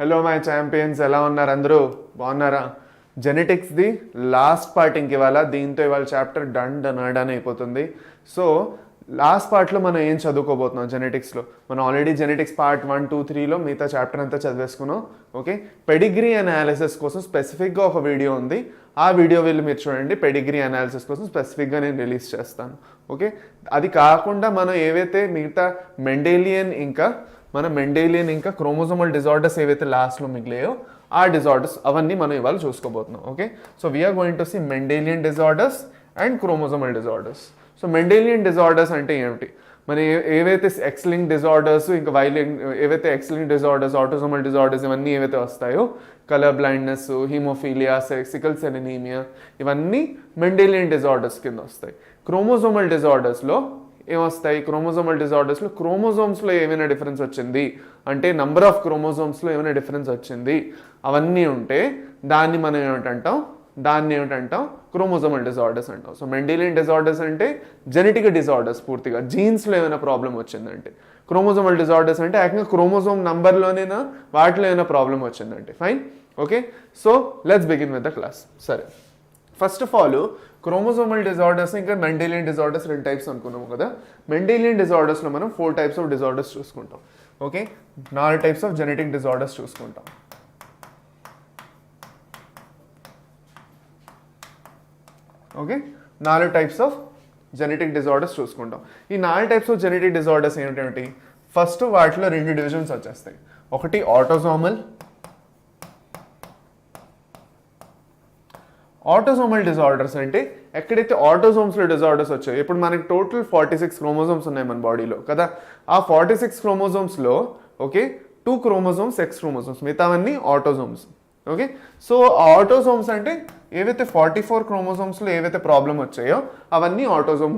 Hello my champions, ఎలా ఉన్నారు అందరూ? బాగున్నారా? జెనెటిక్స్ది లాస్ట్ పార్ట్ ఇంక ఇవాళ. దీంతో ఇవాళ చాప్టర్ డన్ అయిపోతుంది. సో లాస్ట్ పార్ట్లో మనం ఏం చదువుకోబోతున్నాం జెనెటిక్స్లో? మనం ఆల్రెడీ జెనెటిక్స్ పార్ట్ 1, 2, 3లో మిగతా చాప్టర్ అంతా చదివేసుకున్నాం. ఓకే, పెడిగ్రీ అనాలిసిస్ కోసం స్పెసిఫిక్గా ఒక వీడియో ఉంది. ఆ వీడియో వెళ్ళి మీరు చూడండి. పెడిగ్రీ అనాలిసిస్ కోసం స్పెసిఫిక్గా నేను రిలీజ్ చేస్తాను. ఓకే, అది కాకుండా మనం ఏవైతే మిగతా మెండేలియన్ ఇంకా క్రోమోజోమల్ డిజార్డర్స్ ఏవైతే లాస్ట్లో మిగిలాయో ఆ డిజార్డర్స్ అవన్నీ మనం ఇవాళ చూసుకోబోతున్నాం. Okay, so we are going to see Mendelian disorders and chromosomal disorders. So Mendelian disorders అంటే ఏమిటి? మన ఏవైతే ఎక్స్లింక్ డిజార్డర్స్ ఇంకా ఏవైతే ఎక్స్లింక్ డిజార్డర్స్, ఆటోజోమల్ డిజార్డర్స్ ఇవన్నీ ఏవైతే వస్తాయో, colour blindness, haemophilia, sickle cell anaemia, ఇవన్నీ మెండేలియన్ డిజార్డర్స్ కింద వస్తాయి. క్రోమోజోమల్ డిజార్డర్స్లో ఏమొస్తాయి? క్రోమోజోమల్ డిజార్డర్స్లో క్రోమోజోమ్స్లో ఏమైనా డిఫరెన్స్ వచ్చింది అంటే, నంబర్ ఆఫ్ క్రోమోజోమ్స్లో ఏమైనా డిఫరెన్స్ వచ్చింది అవన్నీ ఉంటే దాన్ని మనం ఏమిటంటాం? క్రోమోజోమల్ డిజార్డర్స్ అంటాం. సో మెండేలియన్ డిజార్డర్స్ అంటే జెనెటిక్ డిజార్డర్స్, పూర్తిగా జీన్స్లో ఏమైనా ప్రాబ్లం వచ్చిందంటే. క్రోమోజోమల్ డిజార్డర్స్ అంటే ఏకంగా క్రోమోజోమ్ నంబర్లోనేనా వాటిలో ఏమైనా ప్రాబ్లం వచ్చిందంటే. Fine, okay. So let's begin with the class. సరే, first of all chromosomal disorders ఇంకా మెండేలియన్ డిజార్డర్స్ 2 టైప్స్ అనుకున్నాము కదా. మెండేలియన్ డిజార్డర్స్లో మనం 4 టైప్స్ ఆఫ్ డిజార్డర్స్ చూసుకుంటాం. Okay, 4 types of genetic disorders చూసుకుంటాం. Okay, 4 types of genetic disorders చూసుకుంటాం. ఈ 4 టైప్స్ ఆఫ్ జెనెటిక్ డిజార్డర్స్ ఏమిటి? ఫస్ట్ వాటిలో 2 డివిజన్స్ వచ్చేస్తాయి. ఒకటి ఆటోజోమల్. ఆటోజోమల్ డిజార్డర్స్ అంటే ఎక్కడైతే ఆటోజోమ్స్లో డిజార్డర్స్ వచ్చాయో, ఇప్పుడు మనకి టోటల్ 46 క్రోమోజోమ్స్ ఉన్నాయి మన బాడీలో కదా. ఆ 46 క్రోమోజోమ్స్లో ఓకే 2 క్రోమోజోమ్స్ సెక్స్ క్రోమోజోమ్స్, మిగతావన్నీ ఆటోజోమ్స్. ఓకే, సో ఆటోజోమ్స్ అంటే ఏవైతే 44 క్రోమోజోమ్స్లో ఏవైతే ప్రాబ్లం వచ్చాయో అవన్నీ ఆటోజోమ్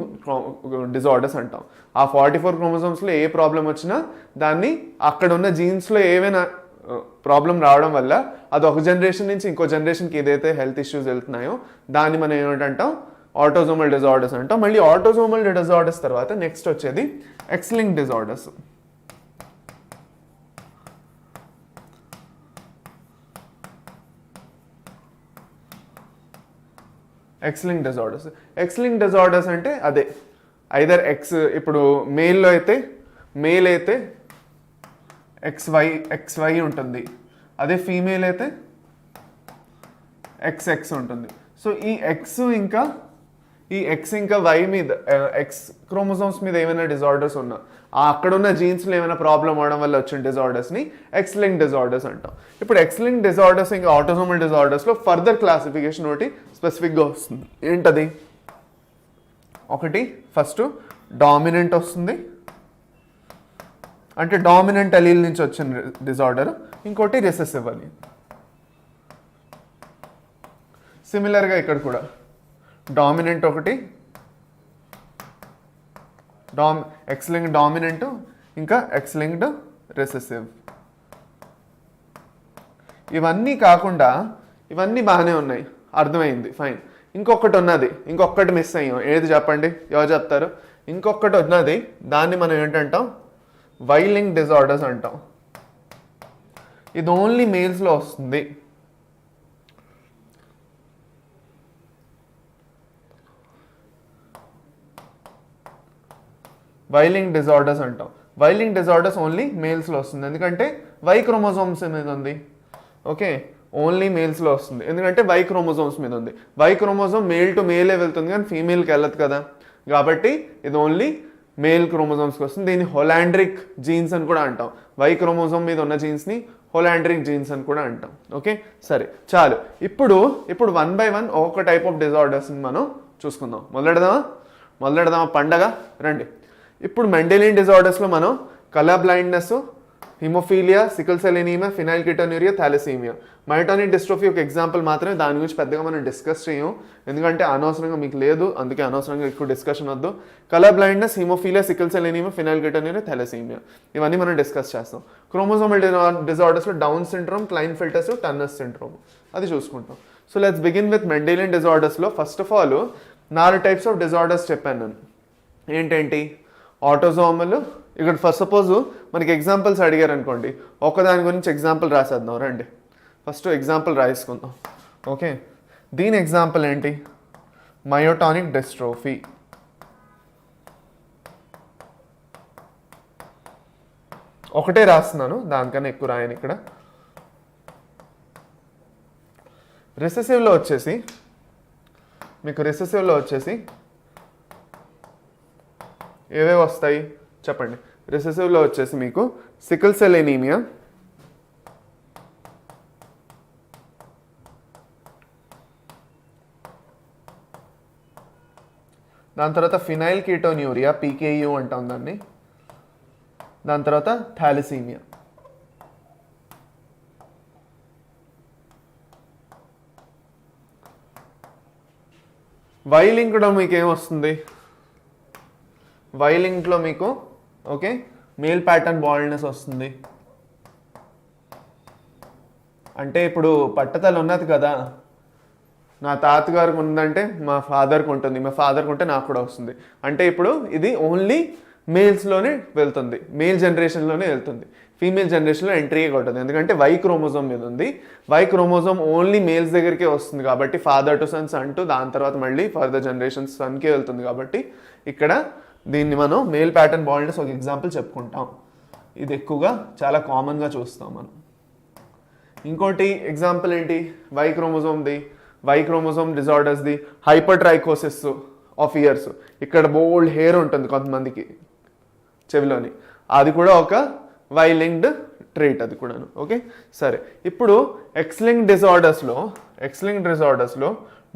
డిజార్డర్స్ అంటాం. ఆ 44 క్రోమోజోమ్స్లో ఏ ప్రాబ్లం వచ్చినా దాన్ని అక్కడ ఉన్న జీన్స్లో ఏవైనా ప్రాబ్లం రావడం వల్ల అది ఒక జనరేషన్ నుంచి ఇంకో జనరేషన్కి ఏదైతే హెల్త్ ఇష్యూస్ వెళ్తున్నాయో దాన్ని మనం ఏమిటంటాం? ఆటోజోమల్ డిజార్డర్స్ అంటాం. మళ్ళీ ఆటోజోమల్ డిజార్డర్స్ తర్వాత నెక్స్ట్ వచ్చేది X-linked disorders. X-linked disorders. X-linked disorders అంటే అదే ఐదర్ ఎక్స్, ఇప్పుడు మేల్ అయితే XY ఉంటుంది, అదే ఫీమేల్ అయితే XX ఉంటుంది. సో ఈ ఎక్స్ ఇంకా వై మీద, ఎక్స్ క్రోమోజోమ్స్ మీద ఏమైనా డిజార్డర్స్ ఉన్నా, అక్కడున్న జీన్స్లో ఏమైనా ప్రాబ్లం అవడం వల్ల వచ్చిన డిజార్డర్స్ని ఎక్స్-లింక్డ్ డిజార్డర్స్ అంటాం. ఇప్పుడు ఎక్స్-లింక్డ్ డిజార్డర్స్ ఇంకా ఆటోజోమల్ డిజార్డర్స్లో ఫర్దర్ క్లాసిఫికేషన్ ఒకటి స్పెసిఫిక్గా వస్తుంది. ఏంటది? ఒకటి ఫస్ట్ డామినెంట్ వస్తుంది, అంటే డామినెంట్ అలీల్ నుంచి వచ్చిన డిజార్డర్. ఇంకోటి రిసెసివ్ అని. సిమిలర్గా ఇక్కడ కూడా డామినెంట్ ఒకటి, ఎక్స్-లింక్డ్ డామినెంట్, ఇంకా ఎక్స్-లింక్డ్ రిసెసివ్. ఇవన్నీ కాకుండా ఇవన్నీ బాగానే ఉన్నాయి, అర్థమైంది, ఫైన్. ఇంకొకటి మిస్ అయ్యాం. ఏది చెప్పండి? ఎవరు చెప్తారు? ఇంకొకటి ఉన్నది, దాన్ని మనం ఏంటంటాం? వై-లింక్డ్ డిజార్డర్స్ అంటాం. ఇది ఓన్లీ మేల్స్లో వస్తుంది. వై-లింక్డ్ డిజార్డర్స్ అంటాం. వై-లింక్డ్ డిజార్డర్స్ ఓన్లీ మేల్స్లో వస్తుంది, ఎందుకంటే వై క్రోమోజోమ్స్ మీద ఉంది. ఓకే, ఓన్లీ మేల్స్లో వస్తుంది ఎందుకంటే వై క్రోమోజోమ్స్ మీద ఉంది. వై క్రోమోజోమ్ మేల్ టు మేలే వెళ్తుంది కానీ ఫీమేల్కి వెళ్ళదు కదా, కాబట్టి ఇది ఓన్లీ మేల్ క్రోమోజోమ్స్కి వస్తుంది. దీన్ని హోలాండ్రిక్ జీన్స్ అని కూడా అంటాం. వై క్రోమోజోమ్ మీద ఉన్న జీన్స్ని హోలాండ్రిక్ జీన్స్ అని కూడా అంటాం. ఓకే, సరే, చాలు. ఇప్పుడు 1 by 1 ఒక్కొక్క టైప్ ఆఫ్ డిజార్డర్స్ని మనం చూసుకుందాం. మొదలెడదామా పండగ? రండి. ఇప్పుడు మెండేలియన్ డిజార్డర్స్లో మనం colour blindness, haemophilia, sickle cell anaemia, phenylketonuria, thalassaemia, myotonic dystrophy ఒక ఎగ్జాంపుల్ మాత్రమే. దాని గురించి పెద్దగా మనం డిస్కస్ చేయం, ఎందుకంటే అనవసరంగా మీకు లేదు, అందుకే అనవసరంగా ఎక్కువ డిస్కషన్ వద్దు. Colour blindness, haemophilia, sickle cell anaemia, phenylketonuria, thalassaemia, ఇవన్నీ మనం డిస్కస్ చేస్తాం. క్రోమోజోమల్ డిజార్డర్స్లో Down syndrome, Klinefelter's, Turner syndrome అది చూసుకుంటాం. So let's begin with Mendelian డిజార్డర్స్లో. First of all 4 types of disorders చెప్పాను నేను. ఏంటేంటి? ఆటోజోమల్, ఇక్కడ ఫస్ట్ సపోజ్ మనకి ఎగ్జాంపుల్స్ అడిగారు అనుకోండి, ఒకదాని గురించి ఎగ్జాంపుల్ రాసేద్దాం రండి. ఫస్ట్ ఎగ్జాంపుల్ రాసుకుందాం. ఓకే, దీని ఎగ్జాంపుల్ ఏంటి? Myotonic dystrophy. ఒకటే రాస్తున్నాను, దానికన్నా ఎక్కువ రాయను ఇక్కడ. రిసెసివ్లో వచ్చేసి ఏవేవి వస్తాయి చెప్పండి. రిసెసివ్లో వచ్చేసి మీకు సికిల్ సెల్ ఎనీమియా, దాని తర్వాత ఫినైల్ కీటోన్యూరియా, పీకేయూ అంటాం దాన్ని, దాని తర్వాత థాలసీమియా. వైలింక్లో మీకు ఏమొస్తుంది? వైలింక్లో మీకు ఓకే మేల్ ప్యాటర్న్ బాల్డ్నెస్ వస్తుంది. అంటే ఇప్పుడు పట్టతలు ఉన్నది కదా, నా తాతగారికి ఉందంటే మా ఫాదర్కి ఉంటుంది, మా ఫాదర్కి ఉంటే నాకు కూడా వస్తుంది. అంటే ఇప్పుడు ఇది ఓన్లీ మేల్స్లోనే వెళ్తుంది, మేల్ జనరేషన్లోనే వెళ్తుంది, ఫీమేల్ జనరేషన్లో ఎంట్రీ కొట్టదు. ఎందుకంటే వై క్రోమోజోమ్ మీద ఉంది. వై క్రోమోజోమ్ ఓన్లీ మేల్స్ దగ్గరికే వస్తుంది కాబట్టి ఫాదర్ టు సన్స్ అంటూ దాని తర్వాత మళ్ళీ ఫర్దర్ జనరేషన్స్ సన్కే వెళ్తుంది. కాబట్టి ఇక్కడ దీన్ని మనం మేల్ ప్యాటర్న్ బాల్డ్నెస్ ఒక ఎగ్జాంపుల్ చెప్పుకుంటాం. ఇది ఎక్కువగా చాలా కామన్గా చూస్తాం మనం. ఇంకోటి ఎగ్జాంపుల్ ఏంటి? వై క్రోమోజోమ్ది, వై క్రోమోజోమ్ డిజార్డర్స్ది హైపర్ట్రైకోసిస్ ఆఫ్ ఇయర్స్. ఇక్కడ బోల్డ్ హెయిర్ ఉంటుంది కొంతమందికి చెవిలోని, అది కూడా ఒక వై లింక్డ్ ట్రేట్, అది కూడాను. ఓకే సరే, ఇప్పుడు ఎక్స్-లింక్డ్ డిజార్డర్స్లో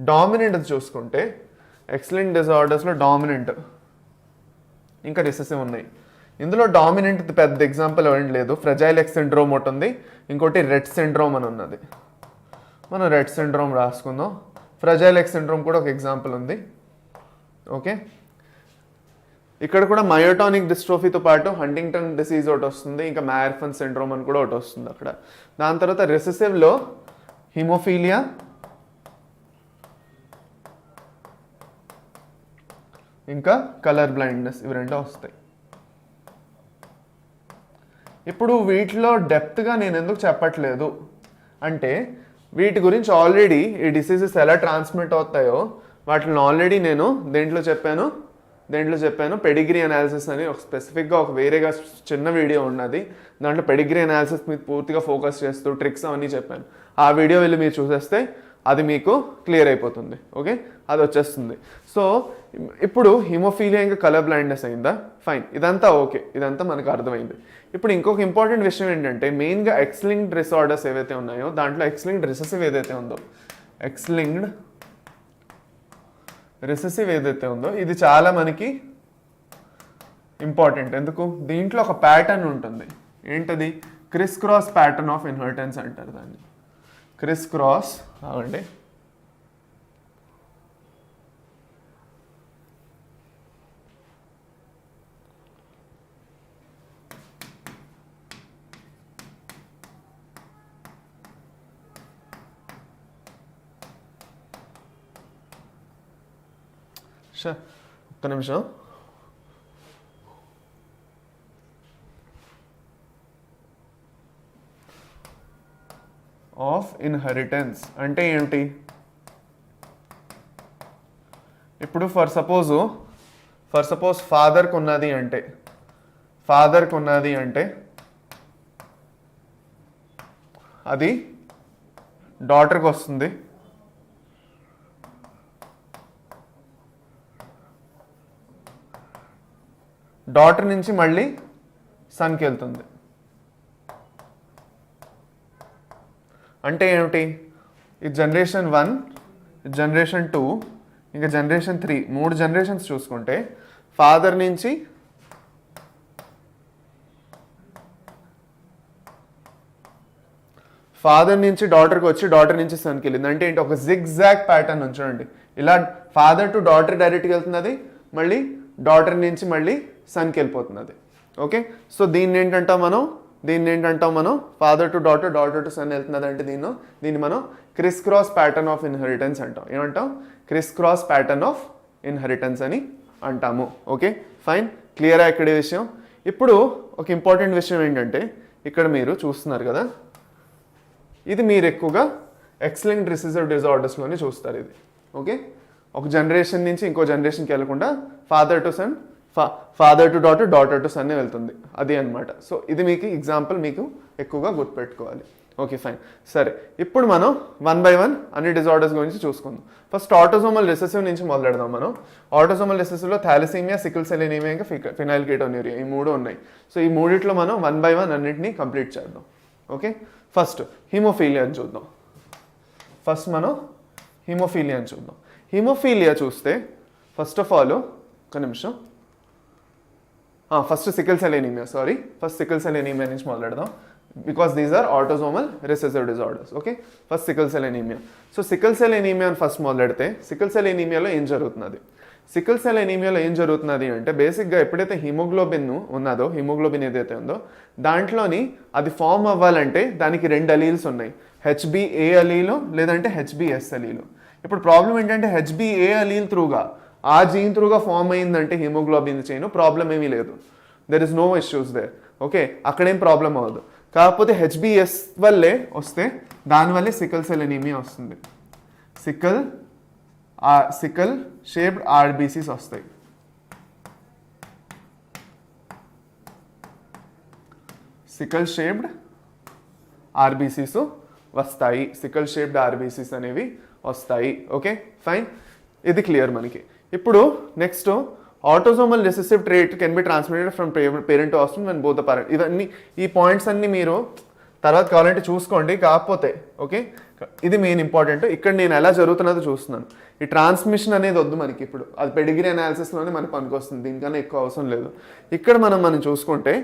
డామినెంట్ చూసుకుంటే, ఎక్స్-లింక్డ్ డిజార్డర్స్లో డామినెంట్ ఇంకా రిసెసివ్ ఉన్నాయి. ఇందులో డామినెంట్ పెద్ద ఎగ్జాంపుల్ ఏం లేదు. ఫ్రెజైల్ ఎక్స్ సిండ్రోమ్ ఒకటి ఉంది, ఇంకోటి రెట్ సిండ్రోమ్ అని ఉన్నది. మనం రెట్ సిండ్రోమ్ రాసుకుందాం. ఫ్రెజైల్ ఎక్స్ సిండ్రోమ్ కూడా ఒక ఎగ్జాంపుల్ ఉంది. ఓకే, ఇక్కడ కూడా మయోటానిక్ డిస్ట్రోఫీతో పాటు హంటింగ్టన్ డిసీజ్ ఒకటి వస్తుంది, ఇంకా మ్యారఫన్ సిండ్రోమ్ అని కూడా ఒకటి వస్తుంది అక్కడ. దాని తర్వాత రెసెసివ్లో హిమోఫీలియా, ఇంకా కలర్ బ్లైండ్నెస్, ఇవి రెండో వస్తాయి. ఇప్పుడు వీటిలో డెప్త్గా నేను ఎందుకు చెప్పట్లేదు అంటే, వీటి గురించి ఆల్రెడీ ఈ డిసీజెస్ ఎలా ట్రాన్స్మిట్ అవుతాయో వాటిని ఆల్రెడీ నేను దేంట్లో చెప్పాను పెడిగ్రీ అనాలిసిస్ అని ఒక స్పెసిఫిక్గా ఒక వేరేగా చిన్న వీడియో ఉన్నది. దాంట్లో పెడిగ్రీ అనాలిసిస్ మీద పూర్తిగా ఫోకస్ చేస్తూ ట్రిక్స్ అవన్నీ చెప్పాను. ఆ వీడియో వెళ్ళి మీరు చూసేస్తే అది మీకు క్లియర్ అయిపోతుంది. ఓకే, అది వచ్చేస్తుంది. సో ఇప్పుడు హిమోఫీలియా ఇంకా కలర్ బ్లైండ్నెస్ అయిందా? ఫైన్, ఇదంతా ఓకే, ఇదంతా మనకు అర్థమైంది. ఇప్పుడు ఇంకొక ఇంపార్టెంట్ విషయం ఏంటంటే, మెయిన్గా ఎక్స్-లింక్డ్ డిసార్డర్స్ ఏవైతే ఉన్నాయో దాంట్లో ఎక్స్-లింక్డ్ రిసెసివ్ ఏదైతే ఉందో, ఎక్స్-లింక్డ్ రిసెసివ్ ఏదైతే ఉందో ఇది చాలా మనకి ఇంపార్టెంట్. ఎందుకు? దీంట్లో ఒక ప్యాటర్న్ ఉంటుంది. ఏంటది? Chris cross pattern of inheritance అంటారు దాన్ని. క్రిస్ క్రాస్ అవండి ఒక్క నిమిషం. ఆఫ్ ఇన్హెరిటెన్స్ అంటే ఏంటి? ఇప్పుడు ఫర్ సపోజ్ ఫాదర్కి ఉన్నది అంటే అది డాటర్కి వస్తుంది, డాటర్ నుంచి మళ్ళీ సన్కి వెళ్తుంది. అంటే ఏమిటి? ఇది జనరేషన్ 1, జనరేషన్ 2, ఇంకా జనరేషన్ 3, 3 జనరేషన్స్ చూసుకుంటే ఫాదర్ నుంచి డాటర్కి వచ్చి డాటర్ నుంచి సన్కి వెళ్ళింది. అంటే ఏంటి? ఒక జిగ్జాగ్ ప్యాటర్న్ ఉంచండి. ఇలా ఫాదర్ టు డాటర్ డైరెక్ట్గా వెళ్తున్నది, మళ్ళీ డాటర్ నుంచి మళ్ళీ సన్కి వెళ్ళిపోతున్నది. ఓకే, సో దీన్ని ఏంటంటాం మనం father to daughter, daughter to son వెళ్తున్నది అంటే దీన్ని మనం criss cross pattern of inheritance అంటాం. ఏమంటాం? Criss cross pattern of inheritance అని అంటాము. ఓకే ఫైన్, క్లియరా ఇక్కడ విషయం? ఇప్పుడు ఒక ఇంపార్టెంట్ విషయం ఏంటంటే ఇక్కడ మీరు చూస్తున్నారు కదా, ఇది మీరు ఎక్కువగా ఎక్స్-లింక్డ్ రిసెసివ్ డిజార్డర్స్లోనే చూస్తారు ఇది. ఓకే, ఒక జనరేషన్ నుంచి ఇంకో జనరేషన్కి వెళ్ళకుండా father to son, father to daughter, daughter to సన్నే వెళ్తుంది, అది అనమాట. సో ఇది మీకు ఎగ్జాంపుల్ మీకు ఎక్కువగా గుర్తుపెట్టుకోవాలి. Okay fine. సరే, ఇప్పుడు మనం 1 by 1 అన్ని డిజార్డర్స్ గురించి చూసుకుందాం. ఫస్ట్ ఆటోసోమల్ రిసెసివ్ నుంచి మొదలెడదాం మనం. ఆటోసోమల్ రిసెసివ్లో థాలసీమియా, సికిల్ సెల్ ఎనీమియా, ఇంకా ఫినైల్కెటోన్యూరియా, ఈ 3 ఉన్నాయి. సో ఈ 3 మనం 1 by 1 అన్నింటినీ కంప్లీట్ చేద్దాం. ఓకే, ఫస్ట్ హిమోఫీలియా అని చూద్దాం. ఫస్ట్ మనం హిమోఫీలియా అని చూద్దాం. హిమోఫీలియా చూస్తే ఫస్ట్ ఆఫ్ ఆల్ ఒక నిమిషం, first sickle cell anaemia, first sickle cell anaemia నుంచి మొదలెడదాం. Because these are autosomal recessive disorders. Okay, first sickle cell anaemia. So sickle cell anaemia అని ఫస్ట్ మొదలెడితే సికిల్ సెల్ ఎనీమియాలో ఏం జరుగుతున్నది? సికిల్ సెల్ ఎనీమియాలో ఏం జరుగుతున్నది అంటే బేసిక్గా ఎప్పుడైతే హిమోగ్లోబిన్ ఉన్నదో, హిమోగ్లోబిన్ ఏదైతే ఉందో దాంట్లోని అది ఫామ్ అవ్వాలంటే దానికి 2 అలీల్స్ ఉన్నాయి, HbA అలీలు లేదంటే HbS అలీలు. ఇప్పుడు ప్రాబ్లం ఏంటంటే HbA అలీల్ త్రూగా, ఆ జీన్ త్రూగా ఫామ్ అయిందంటే హిమోగ్లోబిన్ చైన్, ప్రాబ్లం ఏమీ లేదు, there is no issues there. Okay, అక్కడేం ప్రాబ్లం అవ్వదు. కాకపోతే HbS వల్లే వస్తే దానివల్లే సికిల్ సెల్ ఎనీమియా వస్తుంది. సికిల్ షేప్డ్ RBCs వస్తాయి. సికిల్ షేప్డ్ RBCs వస్తాయి, సికిల్ షేప్డ్ RBCs అనేవి వస్తాయి. ఓకే ఫైన్, ఇది క్లియర్ మనకి. ఇప్పుడు next autosomal recessive trait can be transmitted from parent to offspring when both the parent. ఇవన్నీ ఈ పాయింట్స్ అన్ని మీరు తర్వాత కావాలంటే చూసుకోండి. కాకపోతే ఓకే, ఇది మెయిన్ ఇంపార్టెంట్. ఇక్కడ నేను ఎలా జరుగుతున్నదో చూస్తున్నాను. ఈ ట్రాన్స్మిషన్ అనేది వద్దు మనకి, ఇప్పుడు అది పెడిగ్రీ అనాలిసిస్లోనే మనకు పనికొస్తుంది, దీనికన్నా ఎక్కువ అవసరం లేదు. ఇక్కడ మనం చూసుకుంటే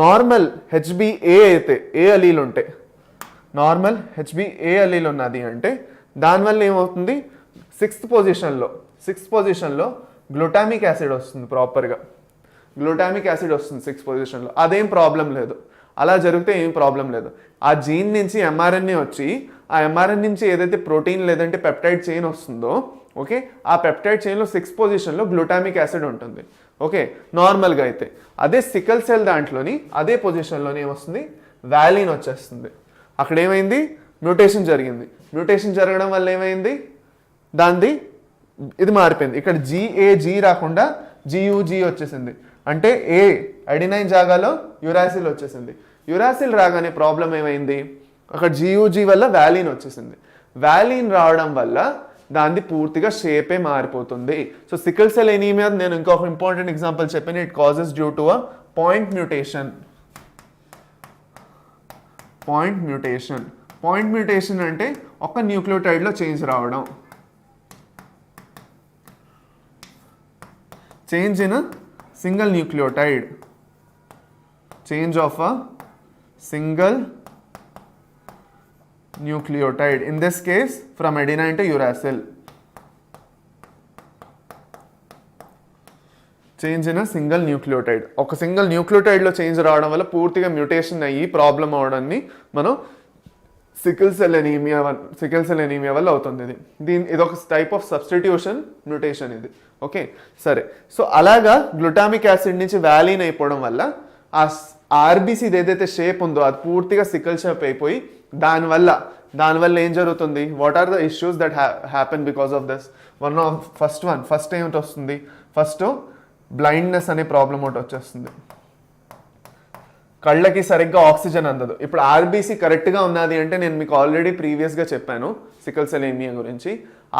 నార్మల్ HbA అయితే ఏ అలీలు ఉంటాయి, నార్మల్ HbA అలీలు ఉన్నది అంటే దానివల్ల ఏమవుతుంది, సిక్స్త్ పొజిషన్లో గ్లూటామిక్ యాసిడ్ వస్తుంది, ప్రాపర్గా గ్లూటామిక్ యాసిడ్ వస్తుంది 6th పొజిషన్లో. అదేం ప్రాబ్లం లేదు, అలా జరిగితే ఏం ప్రాబ్లం లేదు. ఆ జీన్ నుంచి mRNA వచ్చి ఆ mRNA నుంచి ఏదైతే ప్రోటీన్ లేదంటే పెప్టైడ్ చైన్ వస్తుందో, ఓకే, ఆ పెప్టైడ్ చైన్లో 6th పొజిషన్లో గ్లూటామిక్ యాసిడ్ ఉంటుంది. ఓకే, నార్మల్గా అయితే అదే సికల్ సెల్ దాంట్లోని అదే పొజిషన్లోనే ఏమొస్తుంది, వాలిన్ వచ్చేస్తుంది. అక్కడ ఏమైంది, మ్యూటేషన్ జరిగింది. మ్యూటేషన్ జరగడం వల్ల ఏమైంది, దానిది ఇది మారిపోయింది. ఇక్కడ GAG రాకుండా GUG వచ్చేసింది. అంటే ఏ అడినైన్ జాగాలో యురాసిల్ వచ్చేసింది. యురాసిల్ రాగానే ప్రాబ్లం ఏమైంది, అక్కడ GUG వల్ల వాలిన్ వచ్చేసింది. వాలిన్ రావడం వల్ల దాన్ని పూర్తిగా షేపే మారిపోతుంది. సో సికిల్ సెల్ ఎనీమియా నేను ఇంకొక ఇంపార్టెంట్ ఎగ్జాంపుల్ చెప్పాను, it causes due to a point mutation. Point mutation అంటే ఒక న్యూక్లియోటైడ్లో చేంజ్ రావడం, change in single nucleotide, change of a single nucleotide, in this case from adenine to uracil. Change in single nucleotide, ఒక single న్యూక్లియోటైడ్లో change రావడం వల్ల పూర్తిగా mutation అయ్యి problem అవడాన్ని మనం sickle cell anaemia వల్ల అవుతుంది. ఇది ఒక టైప్ ఆఫ్ సబ్స్టిట్యూషన్ మ్యూటేషన్ ఇది. ఓకే సరే, సో అలాగా గ్లూటామిక్ యాసిడ్ నుంచి వాలిన్ అయిపోవడం వల్ల ఆ ఆర్బీసీ ఏదైతే షేప్ ఉందో అది పూర్తిగా సికిల్ షేప్ అయిపోయి దానివల్ల ఏం జరుగుతుంది, what are the issues that happen because of this. First ఏమిటి వస్తుంది, ఫస్ట్ బ్లైండ్నెస్ అనే ప్రాబ్లం ఒకటి వచ్చేస్తుంది, కళ్ళకి సరిగ్గా ఆక్సిజన్ అందదు. ఇప్పుడు ఆర్బీసీ కరెక్ట్గా ఉన్నది అంటే నేను మీకు ఆల్రెడీ ప్రీవియస్గా చెప్పాను సికిల్ సెల్ ఎనీమియా గురించి.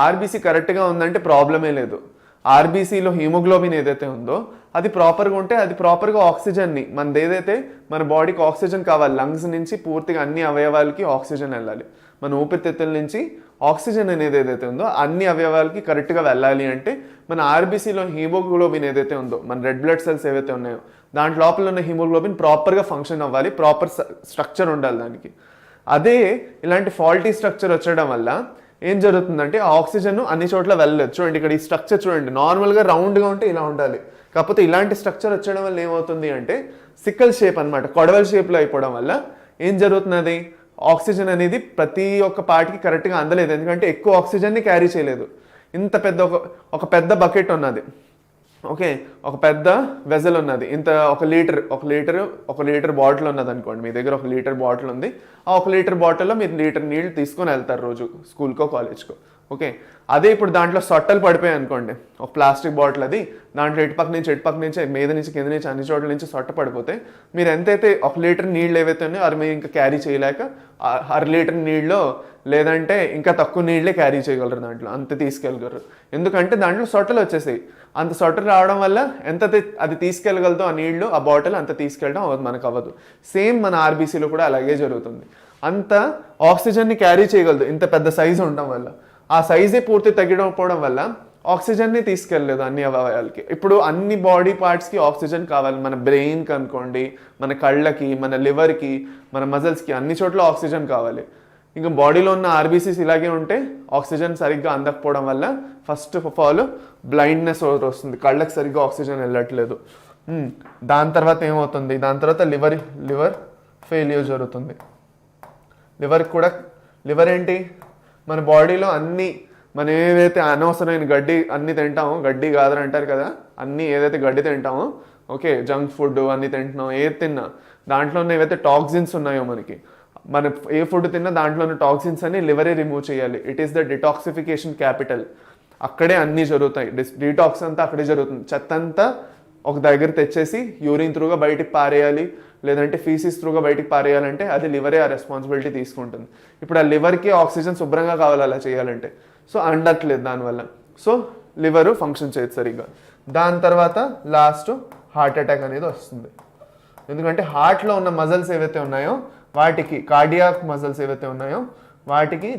ఆర్బీసీ కరెక్ట్గా ఉందంటే ప్రాబ్లమే లేదు. ఆర్బీసీలో హీమోగ్లోబిన్ ఏదైతే ఉందో అది ప్రాపర్గా ఉంటే అది ప్రాపర్గా ఆక్సిజన్ని, మనది ఏదైతే మన బాడీకి ఆక్సిజన్ కావాలి, లంగ్స్ నుంచి పూర్తిగా అన్ని అవయవాలకి ఆక్సిజన్ వెళ్ళాలి. మన ఊపిరితిత్తుల నుంచి ఆక్సిజన్ అనేది ఏదైతే ఉందో అన్ని అవయవాలకి కరెక్ట్గా వెళ్ళాలి అంటే మన ఆర్బీసీలో హీమోగ్లోబిన్ ఏదైతే ఉందో, మన రెడ్ బ్లడ్ సెల్స్ ఏవైతే ఉన్నాయో దాంట్లో లోపల ఉన్న హీమోగ్లోబిన్ ప్రాపర్గా ఫంక్షన్ అవ్వాలి, ప్రాపర్ స్ట్రక్చర్ ఉండాలి దానికి. అదే ఇలాంటి ఫాల్టీ స్ట్రక్చర్ వచ్చడం వల్ల ఏం జరుగుతుందంటే ఆ ఆక్సిజన్ అన్ని చోట్ల వెళ్ళలేదు. చూడండి ఇక్కడ ఈ స్ట్రక్చర్ చూడండి, నార్మల్గా రౌండ్గా ఉంటే ఇలా ఉండాలి, కాకపోతే ఇలాంటి స్ట్రక్చర్ వచ్చడం వల్ల ఏమవుతుంది అంటే సిక్కల్ షేప్ అనమాట, కొడవల్ షేప్లో అయిపోవడం వల్ల ఏం జరుగుతున్నది, ఆక్సిజన్ అనేది ప్రతి ఒక్క పార్ట్కి కరెక్ట్గా అందలేదు, ఎందుకంటే ఎక్కువ ఆక్సిజన్ని క్యారీ చేయలేదు. ఇంత పెద్ద ఒక పెద్ద బకెట్ ఉన్నది, ఓకే, ఒక పెద్ద వెజల్ ఉన్నది, ఇంత ఒక లీటర్ బాటిల్ ఉన్నది అనుకోండి, మీ దగ్గర 1 లీటర్ బాటిల్ ఉంది. ఆ 1 లీటర్ బాటిల్లో మీరు లీటర్ నీళ్ళు తీసుకొని వెళ్తారు రోజు స్కూల్కో కాలేజ్కో. ఓకే, అదే ఇప్పుడు దాంట్లో సొట్టలు పడిపోయాయి అనుకోండి, ఒక ప్లాస్టిక్ బాటిల్ అది, దాంట్లో ఇటుపక్క నుంచి మీద నుంచి కింద నుంచి అన్ని చోట్ల నుంచి సొట్ట పడిపోతే మీరు ఎంతైతే 1 లీటర్ నీళ్ళు ఏవైతే ఉన్నాయో అది మీరు ఇంకా క్యారీ చేయలేక 1/2 లీటర్ నీళ్ళు లేదంటే ఇంకా తక్కువ నీళ్ళే క్యారీ చేయగలరు, దాంట్లో అంత తీసుకెళ్ళగలరు. ఎందుకంటే దాంట్లో సొట్టలు వచ్చేసాయి. అంత సొట్టలు రావడం వల్ల ఎంత అది తీసుకెళ్ళగలదో ఆ నీళ్లు, ఆ బాటిల్ అంత తీసుకెళ్ళడం మనకు అవ్వదు. సేమ్ మన ఆర్బీసీలో కూడా అలాగే జరుగుతుంది. అంత ఆక్సిజన్ని క్యారీ చేయగలదు ఇంత పెద్ద సైజు ఉండడం వల్ల. ఆ సైజే పూర్తి తగ్గిపోవడం వల్ల ఆక్సిజన్ని తీసుకెళ్ళలేదు అన్ని అవయవాలకి. ఇప్పుడు అన్ని బాడీ పార్ట్స్కి ఆక్సిజన్ కావాలి. మన బ్రెయిన్కి అనుకోండి, మన కళ్ళకి, మన లివర్కి, మన మజిల్స్కి, అన్ని చోట్ల ఆక్సిజన్ కావాలి. ఇంకా బాడీలో ఉన్న ఆర్బీసీస్ ఇలాగే ఉంటే ఆక్సిజన్ సరిగ్గా అందకపోవడం వల్ల ఫస్ట్ ఆఫ్ ఆల్ బ్లైండ్నెస్ వస్తుంది, కళ్ళకి సరిగ్గా ఆక్సిజన్ వెళ్ళట్లేదు. దాని తర్వాత ఏమవుతుంది, దాని తర్వాత లివర్ ఫెయిల్యూర్ జరుగుతుంది. లివర్ ఏంటి, మన బాడీలో అన్ని మనం ఏదైతే అనవసరమైన గడ్డి అన్ని తింటామో, గడ్డి కాదని అంటారు కదా, అన్నీ ఏదైతే గడ్డి తింటామో, ఓకే, జంక్ ఫుడ్ అన్ని తింటున్నాం, ఏది తిన్నా దాంట్లో ఉన్న ఏవైతే టాక్సిన్స్ ఉన్నాయో మన ఏ ఫుడ్ తిన్నా దాంట్లో ఉన్న టాక్సిన్స్ అన్ని లివరే రిమూవ్ చేయాలి. It is the detoxification capital. అక్కడే అన్నీ జరుగుతాయి, డీటాక్స్ అంతా అక్కడే జరుగుతుంది. చెత్త అంతా ఒక దగ్గర తెచ్చేసి యూరిన్ త్రూగా బయటికి పారేయాలి, లేదంటే ఫీసిస్ త్రూగా బయటికి పారేయాలంటే అది లివరే ఆ రెస్పాన్సిబిలిటీ తీసుకుంటుంది. ఇప్పుడు ఆ లివర్కి ఆక్సిజన్ శుభ్రంగా కావాలి అలా చేయాలంటే, సో అందట్లేదు దానివల్ల. సో లివరు ఫంక్షన్ చేయదు సరిగ్గా. దాని తర్వాత లాస్ట్ హార్ట్ అటాక్ అనేది వస్తుంది. ఎందుకంటే హార్ట్లో ఉన్న మజిల్స్ ఏవైతే ఉన్నాయో వాటికి, కార్డియాక్ మజిల్స్ ఏవైతే ఉన్నాయో వాటికి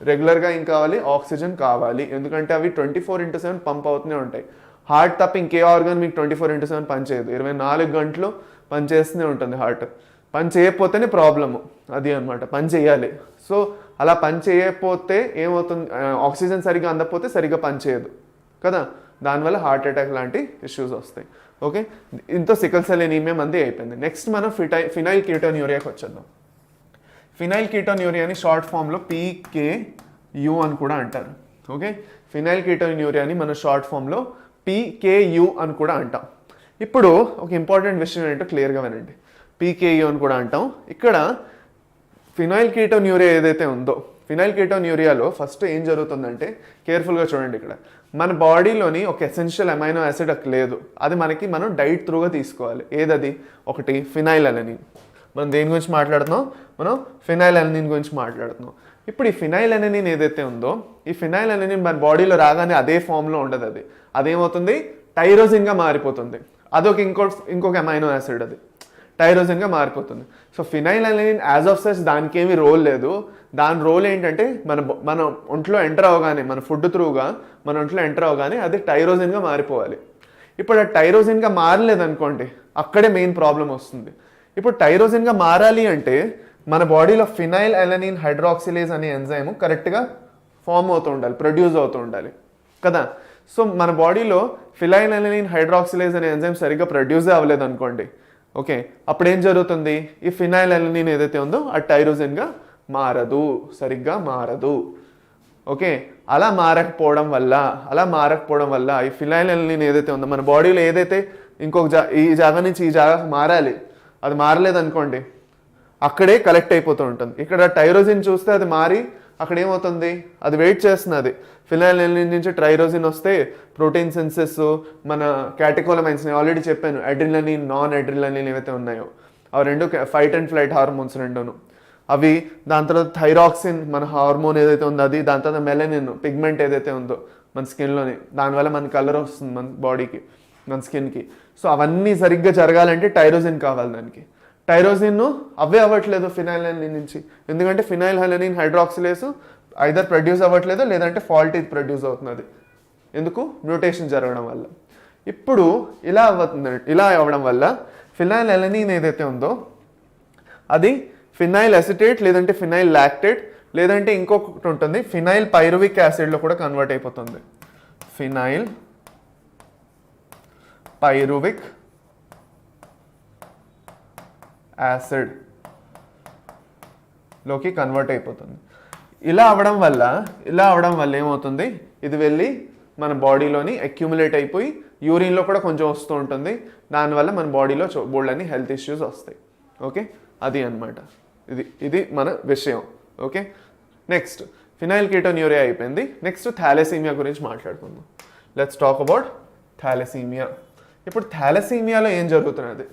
రెగ్యులర్గా ఏం కావాలి, ఆక్సిజన్ కావాలి. ఎందుకంటే అవి 24/7 పంప్ అవుతూనే ఉంటాయి. హార్ట్ తప్ప ఇంకే ఆర్గన్ మీకు 24/7 పనిచేయదు, 24 గంటలు పనిచేస్తూనే ఉంటుంది హార్ట్. పని చేయకపోతేనే ప్రాబ్లము, అది అనమాట. పని చేయాలి. సో అలా పని చేయకపోతే ఏమవుతుంది, ఆక్సిజన్ సరిగ్గా అందకపోతే సరిగ్గా పని చేయదు కదా, దానివల్ల హార్ట్ అటాక్ లాంటి ఇష్యూస్ వస్తాయి. ఓకే, ఇంతో సికల్ సెల్ ఎనీమియా మంది అయిపోయింది. నెక్స్ట్ మనం ఫినైల్ కీటోన్యూరియాకి వచ్చేద్దాం. ఫినైల్ కీటోన్యూరియాని షార్ట్ ఫామ్లో PKU అని కూడా అంటారు. ఓకే, ఫినైల్ కీటోన్యూరియాని మన షార్ట్ ఫామ్లో PKU అని కూడా అంటాం. ఇప్పుడు ఒక ఇంపార్టెంట్ విషయం ఏంటో క్లియర్గా వినండి. PKU అని కూడా అంటాం. ఇక్కడ ఫినైల్ కీటోన్యూరియా ఏదైతే ఉందో, ఫినైల్ కీటోన్యూరియాలో ఫస్ట్ ఏం జరుగుతుందంటే, కేర్ఫుల్గా చూడండి, ఇక్కడ మన బాడీలోని ఒక ఎసెన్షియల్ అమైనో యాసిడ్ లేదు, అది మనం డైట్ త్రూగా తీసుకోవాలి. ఏదది, ఒకటి ఫినైల్ అలెనిన్. మనం దేని గురించి మాట్లాడుతున్నాం, మనం ఫినైల్ అలెనిన్ గురించి మాట్లాడుతున్నాం. ఇప్పుడు ఈ ఫినైల్ అలెనిన్ ఏదైతే ఉందో, ఈ ఫినైల్ అలెనిన్ మన బాడీలో రాగానే అదే ఫామ్లో ఉండదు, అదేమవుతుంది, టైరోజిన్గా మారిపోతుంది. అదొక ఇంకొక అమైనో యాసిడ్, అది టైరోజిన్గా మారిపోతుంది. So phenylalanine as of such దానికి ఏమీ రోల్ లేదు. దాని రోల్ ఏంటంటే మన ఒంట్లో ఎంటర్ అవగానే, మన ఫుడ్ త్రూగా మన ఒంట్లో ఎంటర్ అవగానే అది టైరోజిన్గా మారిపోవాలి. ఇప్పుడు ఆ టైరోజిన్గా మారలేదనుకోండి, అక్కడే మెయిన్ ప్రాబ్లం వస్తుంది. ఇప్పుడు టైరోజిన్గా మారాలి అంటే మన బాడీలో ఫినైల్ అలెనిన్ హైడ్రాక్సిలేజ్ అనే ఎంజైమ్ కరెక్ట్గా ఫామ్ అవుతూ ఉండాలి, ప్రొడ్యూస్ అవుతూ ఉండాలి కదా. సో మన బాడీలో ఫినైల్ అలెనిన్ హైడ్రాక్సిలేజ్ అనే ఎంజైమ్ సరిగ్గా ప్రొడ్యూస్ అవ్వలేదు అనుకోండి, ఓకే, అప్పుడు ఏం జరుగుతుంది, ఈ ఫినైల్ అలెనిన్ ఏదైతే ఉందో ఆ టైరోజిన్గా మారదు, సరిగ్గా మారదు. ఓకే, అలా మారకపోవడం వల్ల ఈ ఫినైల్ అలెనిన్ ఏదైతే ఉందో మన బాడీలో ఏదైతే ఈ జాగా నుంచి ఈ జాగా మారాలి, అది మారలేదనుకోండి, అక్కడే కలెక్ట్ అయిపోతూ ఉంటుంది. ఇక్కడ టైరోజిన్ చూస్తే అది మారి అక్కడ ఏమవుతుంది, అది వెయిట్ చేస్తున్నది. ఫినైల్ అలెనిన్ నుంచి టైరోజిన్ వస్తే ప్రోటీన్ సెన్సెస్, మన క్యాటెకోలమైన్స్, నేను ఆల్రెడీ చెప్పాను, అడ్రినలిన్, నాన్ అడ్రినలిన్ ఏవైతే ఉన్నాయో అవి రెండు ఫైట్ అండ్ ఫ్లైట్ హార్మోన్స్ రెండును అవి. దాని తర్వాత థైరాక్సిన్ మన హార్మోన్ ఏదైతే ఉందో అది. దాని తర్వాత మెలనిన్ పిగ్మెంట్ ఏదైతే ఉందో మన స్కిన్లోని, దానివల్ల మన కలర్ వస్తుంది మన బాడీకి, మన స్కిన్కి. సో అవన్నీ సరిగ్గా జరగాలంటే టైరోజిన్ కావాలి దానికి. టైరోజిన్ అవే అవ్వట్లేదు ఫినైల్ అలెనిన్ నుంచి, ఎందుకంటే ఫినైల్ అలెనిన్ హైడ్రాక్సిలేస్ ఐదర్ ప్రొడ్యూస్ అవ్వట్లేదు, లేదంటే ఫాల్టీ ప్రొడ్యూస్ అవుతున్నది. ఎందుకు, మ్యూటేషన్ జరగడం వల్ల. ఇప్పుడు ఇలా అవ్వడం వల్ల ఫినైల్ అలెనిన్ ఏదైతే ఉందో అది ఫినైల్ అసిటేట్, లేదంటే ఫినైల్ లాక్టేట్, లేదంటే ఇంకొకటి ఉంటుంది ఫినైల్ పైరువిక్ యాసిడ్లో కూడా కన్వర్ట్ అయిపోతుంది. ఫినైల్ పైరువిక్ యాసిడ్ లోకి కన్వర్ట్ అయిపోతుంది. ఇలా అవడం వల్ల ఏమవుతుంది, ఇది వెళ్ళి మన బాడీలోని అక్యుములేట్ అయిపోయి యూరిన్లో కూడా కొంచెం వస్తూ ఉంటుంది. దానివల్ల మన బాడీలో బోల్డ్ హెల్త్ ఇష్యూస్ వస్తాయి. ఓకే, అది అన్నమాట. ఇది మన విషయం. ఓకే, నెక్స్ట్ ఫినైల్ కీటోన్యూరియా అయిపోయింది. నెక్స్ట్ థాలసీమియా గురించి మాట్లాడుకుందాం. Let's talk about thalassaemia. ఇప్పుడు థాలసీమియాలో ఏం జరుగుతున్నది,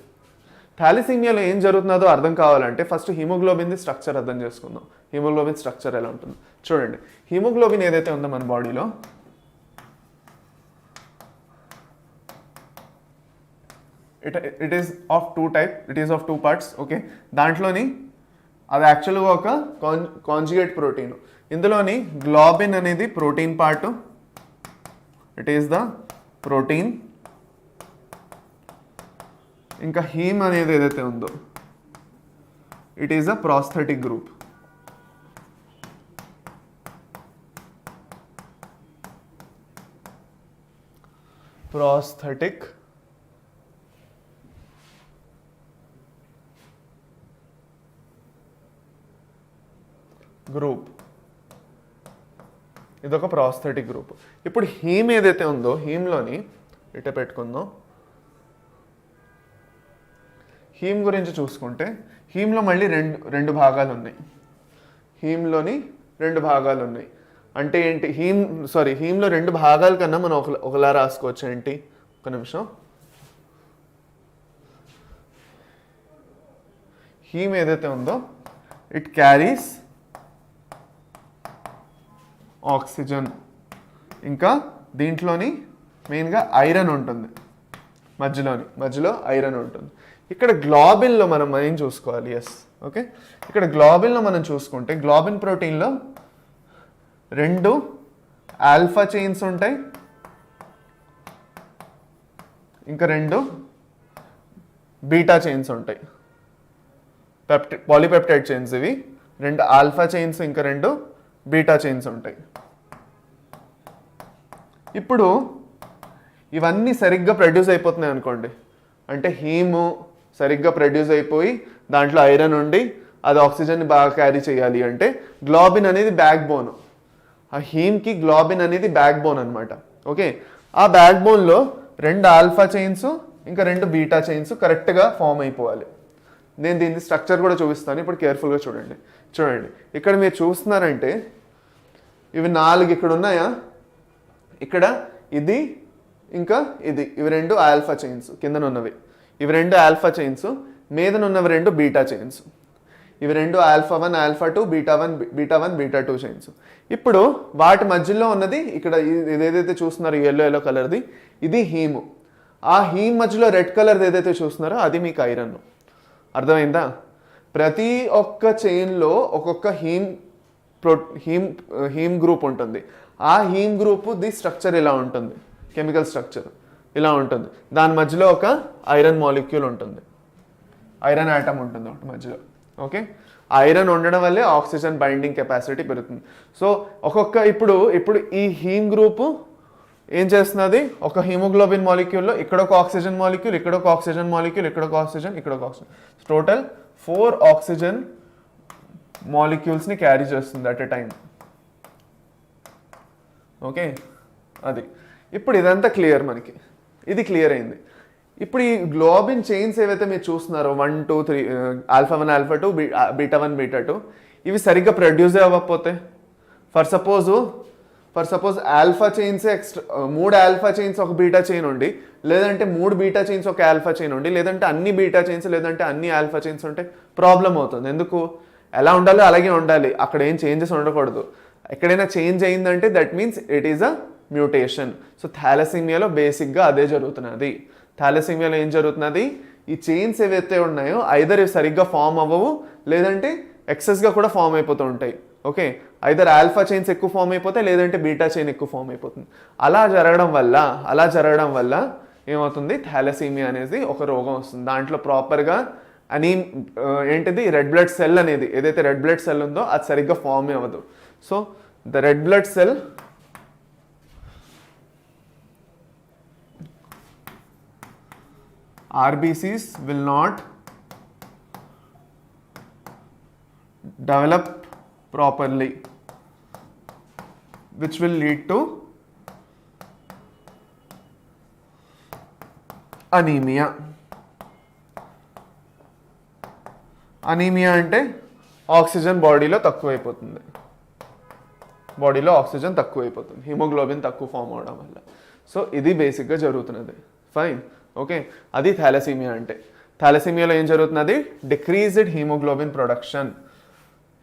థాలసీమియాలో ఏం జరుగుతున్నదో అర్థం కావాలంటే ఫస్ట్ హిమోగ్లోబిన్ది స్ట్రక్చర్ అర్థం చేసుకుందాం. హిమోగ్లోబిన్ స్ట్రక్చర్ ఎలా ఉంటుంది చూడండి. హిమోగ్లోబిన్ ఏదైతే ఉందో మన బాడీలో, it is of two parts. Okay, దాంట్లోని అది యాక్చువల్గా ఒక కాంజుగేట్ ప్రోటీన్. ఇందులోని గ్లోబిన్ అనేది protein part, it is the protein. ఇంకా హీమ్ అనేది ఏదైతే ఉందో it is a prosthetic group. Prosthetic group, ఇదొక ప్రాస్థెటిక్ గ్రూప్. ఇప్పుడు హీమ్ ఏదైతే ఉందో హీమ్లోని ఇట పెట్టుకుందాం. హీమ్ గురించి చూసుకుంటే హీమ్లో మళ్ళీ రెండు భాగాలు ఉన్నాయి. హీమ్లోని రెండు భాగాలు ఉన్నాయి అంటే ఏంటి, హీమ్లో రెండు భాగాల కన్నా మనం ఒకలా రాసుకోవచ్చు. ఏంటి, ఒక నిమిషం. హీమ్ ఏదైతే ఉందో ఇట్ క్యారీస్ ఆక్సిజన్, ఇంకా దీంట్లోని మెయిన్గా ఐరన్ ఉంటుంది, మధ్యలో ఐరన్ ఉంటుంది. ఇక్కడ గ్లోబిన్లో మనం ఏం చూసుకోవాలి, ఓకే, ఇక్కడ గ్లోబిన్లో మనం చూసుకుంటే గ్లోబిన్ ప్రోటీన్లో రెండు ఆల్ఫా చైన్స్ ఉంటాయి, ఇంకా రెండు బీటా చైన్స్ ఉంటాయి. పాలీపెప్టైడ్ చైన్స్ ఇవి. రెండు ఆల్ఫా చైన్స్ ఇంకా రెండు బీటా చైన్స్ ఉంటాయి. ఇప్పుడు ఇవన్నీ సరిగ్గా ప్రొడ్యూస్ అయిపోతున్నాయి అనుకోండి, అంటే హీము సరిగ్గా ప్రొడ్యూస్ అయిపోయి దాంట్లో ఐరన్ ఉండి అది ఆక్సిజన్ని బాగా క్యారీ చేయాలి అంటే గ్లోబిన్ అనేది బ్యాక్ బోన్. ఆ హీమ్కి గ్లోబిన్ అనేది బ్యాక్ బోన్ అనమాట. ఓకే, ఆ బ్యాక్ బోన్లో రెండు ఆల్ఫా చైన్స్ ఇంకా రెండు బీటా చైన్స్ కరెక్ట్గా ఫామ్ అయిపోవాలి. నేను దీని స్ట్రక్చర్ కూడా చూపిస్తాను, ఇప్పుడు కేర్ఫుల్గా చూడండి. ఇక్కడ మీరు చూస్తున్నారంటే ఇవి 4 ఇక్కడ ఉన్నాయా, ఇక్కడ ఇది ఇంకా ఇవి రెండు ఆల్ఫా చైన్స్ కిందనున్నవి, ఇవి రెండు ఆల్ఫా చైన్స్, మీదనున్నవి రెండు బీటా చైన్స్. ఇవి రెండు alpha 1 alpha 2 beta 1 beta 2 chains. ఇప్పుడు వాటి మధ్యలో ఉన్నది ఇక్కడ ఇదేదైతే చూస్తున్నారో ఎల్లో కలర్ది, ఇది హీము. ఆ హీమ్ మధ్యలో రెడ్ కలర్ది ఏదైతే చూస్తున్నారో అది మీకు ఐరన్. అర్థమైందా? ప్రతి ఒక్క చైన్లో ఒక్కొక్క హీమ్ గ్రూప్ ఉంటుంది. ఆ హీమ్ గ్రూప్ ది స్ట్రక్చర్ ఇలా ఉంటుంది, కెమికల్ స్ట్రక్చర్ ఇలా ఉంటుంది. దాని మధ్యలో ఒక ఐరన్ మాలిక్యూల్ ఉంటుంది, ఐరన్ ఆటమ్ ఉంటుంది ఒకటి మధ్యలో. ఓకే, ఐరన్ ఉండడం వల్లే ఆక్సిజన్ బైండింగ్ కెపాసిటీ పెరుగుతుంది. సో ఇప్పుడు ఈ హీమ్ గ్రూపు ఏం చేస్తున్నది, ఒక హిమోగ్లోబిన్ మాలిక్యూల్లో ఇక్కడ ఒక ఆక్సిజన్ మాలిక్యూల్, ఇక్కడ ఒక ఆక్సిజన్ మాలిక్యూల్, ఇక్కడ ఒక ఆక్సిజన్, ఇక్కడ ఒక ఆక్సిజన్, టోటల్ 4 ఆక్సిజన్ మాలిక్యూల్స్ని క్యారీ చేస్తుంది అట్ ఎ టైం. ఓకే, అది ఇప్పుడు ఇదంతా క్లియర్, మనకి ఇది క్లియర్ అయింది. ఇప్పుడు ఈ గ్లోబిన్ చైన్స్ ఏవైతే మీరు చూస్తున్నారో 1 2 3 ఆల్ఫా 1 ఆల్ఫా 2 బీటా 1 బీటా 2 ఇవి సరిగ్గా ప్రొడ్యూస్ అవ్వకపోతే, for suppose alpha chains extra 3 alpha chains ఒక బీటా చైన్ ఉండి, లేదంటే 3 బీటా చైన్స్ ఒక ఆల్ఫా చైన్ ఉండి, లేదంటే అన్ని బీటా చైన్స్ లేదంటే అన్ని ఆల్ఫా చైన్స్ ఉంటే ప్రాబ్లం అవుతుంది. ఎందుకు? ఎలా ఉండాలో అలాగే ఉండాలి, అక్కడ ఏం చేంజెస్ ఉండకూడదు. ఎక్కడైనా చేంజ్ అయిందంటే that means it is a mutation. So థాలసీమియాలో బేసిక్గా అదే జరుగుతున్నది. థాలసీమియాలో ఏం జరుగుతున్నది, ఈ చైన్స్ ఏవైతే ఉన్నాయో ఐదర్ ఇవి సరిగ్గా ఫామ్ అవ్వవు, లేదంటే ఎక్సెస్గా కూడా ఫామ్ అయిపోతూ ఉంటాయి. ఓకే, ఐదర్ ఆల్ఫా చైన్స్ ఎక్కువ ఫామ్ అయిపోతాయి, లేదంటే బీటా చైన్ ఎక్కువ ఫామ్ అయిపోతుంది. అలా జరగడం వల్ల ఏమవుతుంది, థాలసీమియా అనేది ఒక రోగం వస్తుంది. దాంట్లో ప్రాపర్గా ఏంటిది రెడ్ బ్లడ్ సెల్ అనేది, ఏదైతే రెడ్ బ్లడ్ సెల్ ఉందో అది సరిగ్గా ఫామ్ అవ్వదు. So the red blood cell RBCs will not develop properly, which will lead to anaemia. Anaemia అంటే ఆక్సిజన్ బాడీలో తక్కువైపోతుంది, బాడీలో ఆక్సిజన్ తక్కువైపోతుంది, హిమోగ్లోబిన్ తక్కువ ఫామ్ అవడం వల్ల. సో ఇది బేసిక్గా జరుగుతున్నది. Fine, okay. అది థాలసీమియా అంటే. థాలసీమియాలో ఏం జరుగుతున్నది? Decreased haemoglobin production.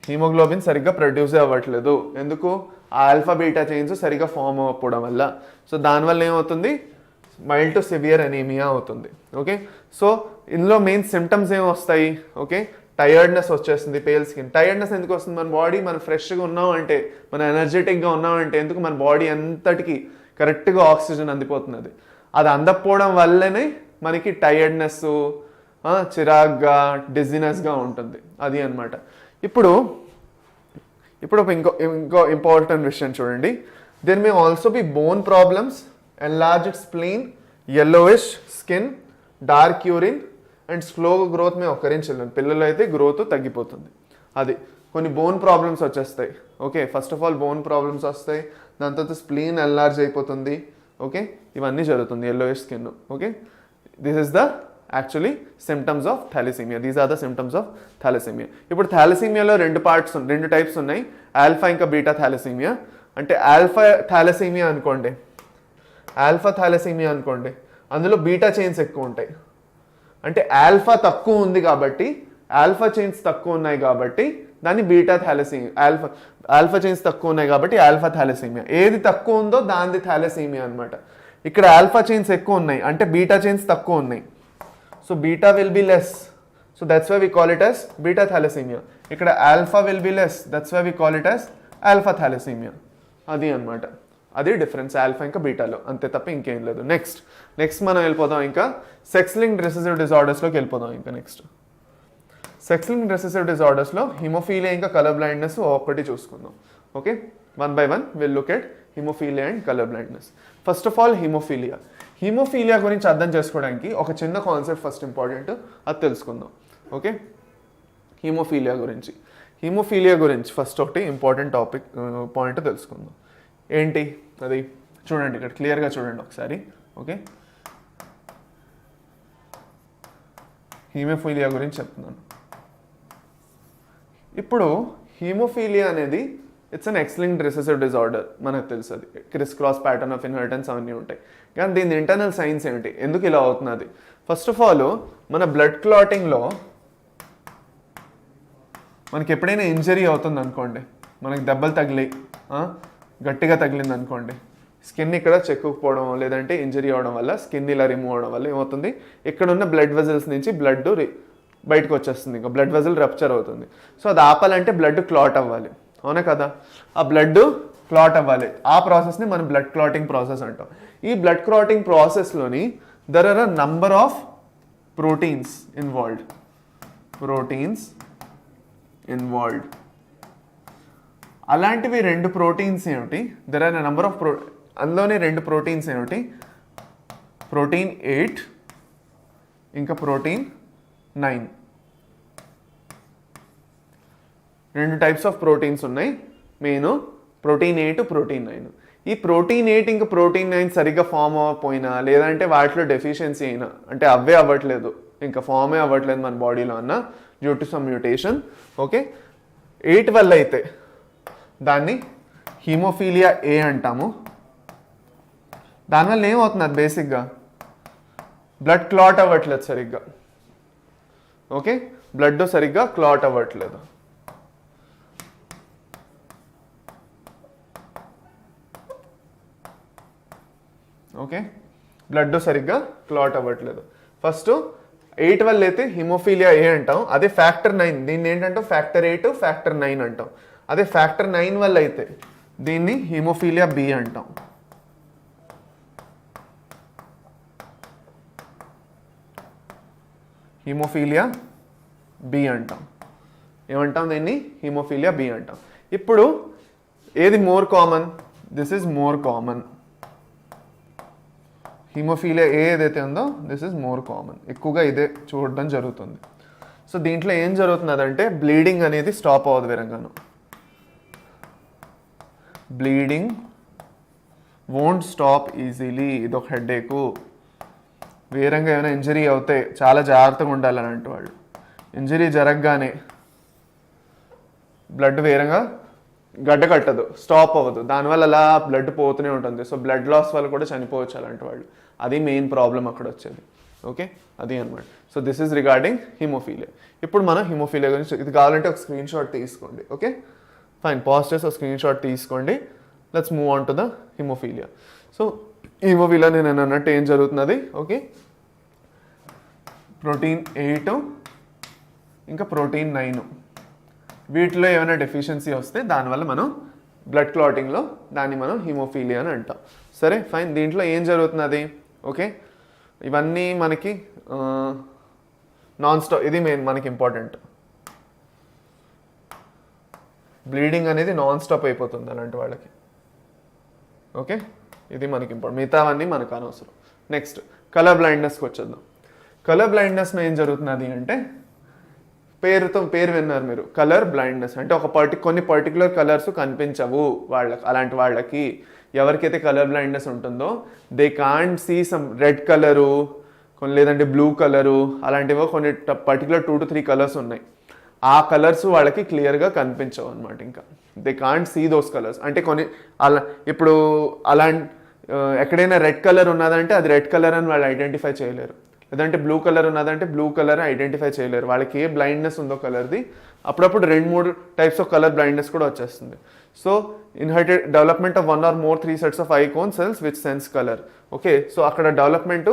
హీమోగ్లోబిన్ సరిగ్గా ప్రొడ్యూస్ అవ్వట్లేదు. ఎందుకు? ఆ ఆల్ఫా బీటా చైన్స్ సరిగ్గా ఫామ్ అవ్వకపోవడం వల్ల. సో దానివల్ల ఏమవుతుంది? మైల్డ్ టు సివియర్ అనీమియా అవుతుంది. ఓకే. సో ఇందులో మెయిన్ సిమ్టమ్స్ ఏమి వస్తాయి? ఓకే, టయర్డ్నెస్ వచ్చేస్తుంది, పేల్ స్కిన్. టయర్డ్నెస్ ఎందుకు వస్తుంది? మన బాడీ మనం ఫ్రెష్గా ఉన్నామంటే, మన ఎనర్జెటిక్గా ఉన్నామంటే, ఎందుకు మన బాడీ అంతటికి కరెక్ట్గా ఆక్సిజన్ అందిపోతున్నది. అది అందకపోవడం వల్లనే మనకి టయర్డ్నెస్, చిరాగ్గా, డిజినెస్గా ఉంటుంది. అది అన్నమాట. ఇప్పుడు ఇంకో ఇంపార్టెంట్ విషయం చూడండి. There may also be bone problems, enlarged spleen, yellowish skin, dark urine and slow growth may occur in children. పిల్లలు అయితే గ్రోత్ తగ్గిపోతుంది. అది కొన్ని బోన్ ప్రాబ్లమ్స్ వచ్చేస్తాయి. Okay, first of all bone problems వస్తాయి, దాని తర్వాత స్ప్లీన్ ఎన్లార్జ్ అయిపోతుంది. ఓకే, ఇవన్నీ జరుగుతుంది, yellowish skin. Okay, this is the actually symptoms of thalassaemia. These are the symptoms of thalassaemia. ఇప్పుడు థాలసీమియాలో రెండు టైప్స్ ఉన్నాయి, ఆల్ఫా ఇంకా బీటా థాలసీమియా. అంటే ఆల్ఫా థాలసీమియా అనుకోండి, అందులో బీటా చైన్స్ ఎక్కువ ఉంటాయి. అంటే ఆల్ఫా తక్కువ ఉంది కాబట్టి, ఆల్ఫా చైన్స్ తక్కువ ఉన్నాయి కాబట్టి దాన్ని బీటా థాలసీమియా. ఆల్ఫా చైన్స్ తక్కువ ఉన్నాయి కాబట్టి ఆల్ఫా థాలసీమియా. ఏది తక్కువ ఉందో దానిది థాలసీమియా అనమాట. ఇక్కడ ఆల్ఫా చైన్స్ ఎక్కువ ఉన్నాయి అంటే బీటా చైన్స్ తక్కువ ఉన్నాయి. So beta will be less, so that's why we call it as beta thalassaemia. ఇక్కడ alpha will be less, that's why we call it as alpha thalassaemia. అది అనమాట, అది డిఫరెన్స్ ఆల్ఫా ఇంకా బీటాలో, అంతే తప్ప ఇంకేం లేదు. నెక్స్ట్ మనం వెళ్ళిపోదాం ఇంకా సెక్స్ లింక్డ్ రిసెసివ్ డిజార్డర్స్లోకి వెళ్ళిపోదాం. ఇంకా నెక్స్ట్ సెక్స్ లింక్డ్ రిసెసివ్ డిజార్డర్స్లో హిమోఫీలియా ఇంకా కలర్ బ్లైండ్నెస్ ఒక్కటి చూసుకుందాం. Okay, 1 by 1 will look at haemophilia and colour blindness. First of all haemophilia గురించి అర్థం చేసుకోవడానికి ఒక చిన్న కాన్సెప్ట్ ఫస్ట్ ఇంపార్టెంట్, అది తెలుసుకుందాం. ఓకే, హిమోఫీలియా గురించి ఫస్ట్ ఒకటి ఇంపార్టెంట్ పాయింట్ తెలుసుకుందాం. ఏంటి అది? చూడండి, ఇక్కడ క్లియర్గా చూడండి ఒకసారి. ఓకే, హిమోఫీలియా గురించి చెప్తున్నాను. ఇప్పుడు హిమోఫీలియా అనేది it's an ex linked recessive disorder, మనకు తెలుసు. అది Chris cross pattern of inheritance అవన్నీ ఉంటాయి. కానీ దీని ఇంటర్నల్ సైన్స్ ఏంటి, ఎందుకు ఇలా అవుతున్నది? ఫస్ట్ ఆఫ్ ఆల్ మన బ్లడ్ క్లాటింగ్లో మనకి ఎప్పుడైనా ఇంజరీ అవుతుంది అనుకోండి, మనకి దెబ్బలు తగిలి గట్టిగా తగిలింది అనుకోండి, స్కిన్ ఇక్కడ చెక్కుపోవడం లేదంటే ఇంజరీ అవడం వల్ల స్కిన్ ఇలా రిమూవ్ అవడం వల్ల ఏమవుతుంది, ఇక్కడ ఉన్న బ్లడ్ వెజల్స్ నుంచి బ్లడ్ బయటకు వచ్చేస్తుంది, ఇంకా బ్లడ్ వెజల్ రప్చర్ అవుతుంది. సో అది ఆపాలంటే బ్లడ్ క్లాట్ అవ్వాలి, అవునా కదా? ఆ బ్లడ్ క్లాట్ అవ్వాలి, ఆ ప్రాసెస్ని మనం బ్లడ్ క్లాటింగ్ ప్రాసెస్ అంటాం. ఈ బ్లడ్ క్లాటింగ్ ప్రాసెస్లోని there are a number of proteins involved. అలాంటివి 2 ప్రోటీన్స్ ఏమిటి? There are a number of అందులోనే 2 ప్రోటీన్స్ ఏమిటి? ప్రోటీన్ 8 ఇంకా ప్రోటీన్ 9. 2 టైప్స్ ఆఫ్ ప్రోటీన్స్ ఉన్నాయి మెయిన్, ప్రోటీన్ 8, ప్రోటీన్ 9. ఈ ప్రోటీన్ 8 ఇంకా ప్రోటీన్ 9 సరిగ్గా ఫామ్ అవ్వకపోయినా లేదంటే వాటిలో డెఫిషియన్సీ అయినా, అంటే అవే అవ్వట్లేదు, ఇంకా ఫామే అవ్వట్లేదు మన బాడీలో అన్న due to some mutation. Okay, 8 వల్ల అయితే దాన్ని హిమోఫీలియా ఏ అంటాము. దానివల్ల ఏమవుతున్నారు, బేసిక్గా బ్లడ్ క్లాట్ అవ్వట్లేదు సరిగ్గా. ఓకే, బ్లడ్ సరిగ్గా క్లాట్ అవ్వట్లేదు. ఓకే, బ్లడ్ సరిగ్గా క్లాట్ అవ్వట్లేదు. ఫస్ట్ 8 వల్ల అయితే హిమోఫీలియా ఏ అంటాం, అదే ఫ్యాక్టర్ 9 దీన్ని ఏంటంటాం, ఫ్యాక్టర్ 8, ఫ్యాక్టర్ 9 అంటాం. అదే ఫ్యాక్టర్ 9 వల్ల అయితే దీన్ని హిమోఫీలియా బి అంటాం. హిమోఫీలియా బి అంటాం. ఏమంటాం దీన్ని? హిమోఫీలియా బి అంటాం. ఇప్పుడు ఏది more common? This is more common. Haemophilia A ఏదైతే ఉందో దిస్ ఈజ్ మోర్ కామన్, ఎక్కువగా ఇదే చూడడం జరుగుతుంది. సో దీంట్లో ఏం జరుగుతున్నదంటే బ్లీడింగ్ అనేది స్టాప్ అవ్వదు విధంగాను. బ్లీడింగ్ వోంట్ స్టాప్ ఈజీలీ, ఇదొక హెడేకు. వేరంగా ఏమైనా ఇంజరీ అవుతే చాలా జాగ్రత్తగా ఉండాలని అంటే వాళ్ళు ఇంజరీ జరగగానే బ్లడ్ వేరంగా గడ్డ కట్టదు, స్టాప్ అవ్వదు, దానివల్ల అలా బ్లడ్ పోతూనే ఉంటుంది. సో బ్లడ్ లాస్ వల్ల కూడా చనిపోవచ్చు అలాంటి వాళ్ళు. అది మెయిన్ ప్రాబ్లం అక్కడ వచ్చేది. ఓకే, అది అనమాట. So this is regarding haemophilia. ఇప్పుడు మనం హిమోఫీలియా గురించి ఇది కావాలంటే ఒక స్క్రీన్ షాట్ తీసుకోండి. ఓకే ఫైన్, పాజ్ చేసి ఒక స్క్రీన్ షాట్ తీసుకోండి. Let's move on to the haemophilia. So haemophilia నేను అన్నట్టు ఏం జరుగుతున్నది, ఓకే, ప్రోటీన్ 8 ఇంకా ప్రోటీన్ 9 వీటిలో ఏమైనా డెఫిషియన్సీ వస్తే దానివల్ల మనం బ్లడ్ క్లాటింగ్లో దాన్ని మనం హిమోఫీలియా అని అంటాం. సరే ఫైన్, దీంట్లో ఏం జరుగుతున్నది, ఓకే, ఇవన్నీ మనకి నాన్ స్టాప్, ఇది మెయిన్ మనకి ఇంపార్టెంట్. బ్లీడింగ్ అనేది నాన్ స్టాప్ అయిపోతుంది అలాంటి వాళ్ళకి. ఓకే, ఇది మనకి ఇంపార్టెంట్, మిగతావన్నీ మనకు అనవసరం. నెక్స్ట్ కలర్ బ్లైండ్నెస్కి వచ్చేద్దాం. కలర్ బ్లైండ్నెస్లో ఏం జరుగుతున్నది అంటే, పేరు విన్నారు మీరు, కలర్ బ్లైండ్నెస్ అంటే కొన్ని పర్టికులర్ కలర్స్ కనిపించవు వాళ్ళకి. అలాంటి వాళ్ళకి ఎవరికైతే కలర్ బ్లైండ్నెస్ ఉంటుందో they can't see some red colour, కొన్ని లేదంటే బ్లూ కలరు, అలాంటివో కొన్ని పర్టికులర్ 2 to 3 కలర్స్ ఉన్నాయి. ఆ కలర్స్ వాళ్ళకి క్లియర్గా కనిపించవు అనమాట. ఇంకా they can't see those colours. అంటే కొన్ని ఇప్పుడు ఎక్కడైనా రెడ్ కలర్ ఉన్నదంటే అది రెడ్ కలర్ అని వాళ్ళు ఐడెంటిఫై చేయలేరు. లేదంటే బ్లూ కలర్ ఉన్నదంటే బ్లూ కలర్ ఐడెంటిఫై చేయలేరు. వాళ్ళకి ఏ బ్లైండ్నెస్ ఉందో కలర్ది, అప్పుడప్పుడు 2-3 టైప్స్ ఆఫ్ కలర్ బ్లైండ్నెస్ కూడా వచ్చేస్తుంది. So inherited development of 1 or more 3 sets of eye cone cells which sense color. Okay, so అక్కడ డెవలప్మెంట్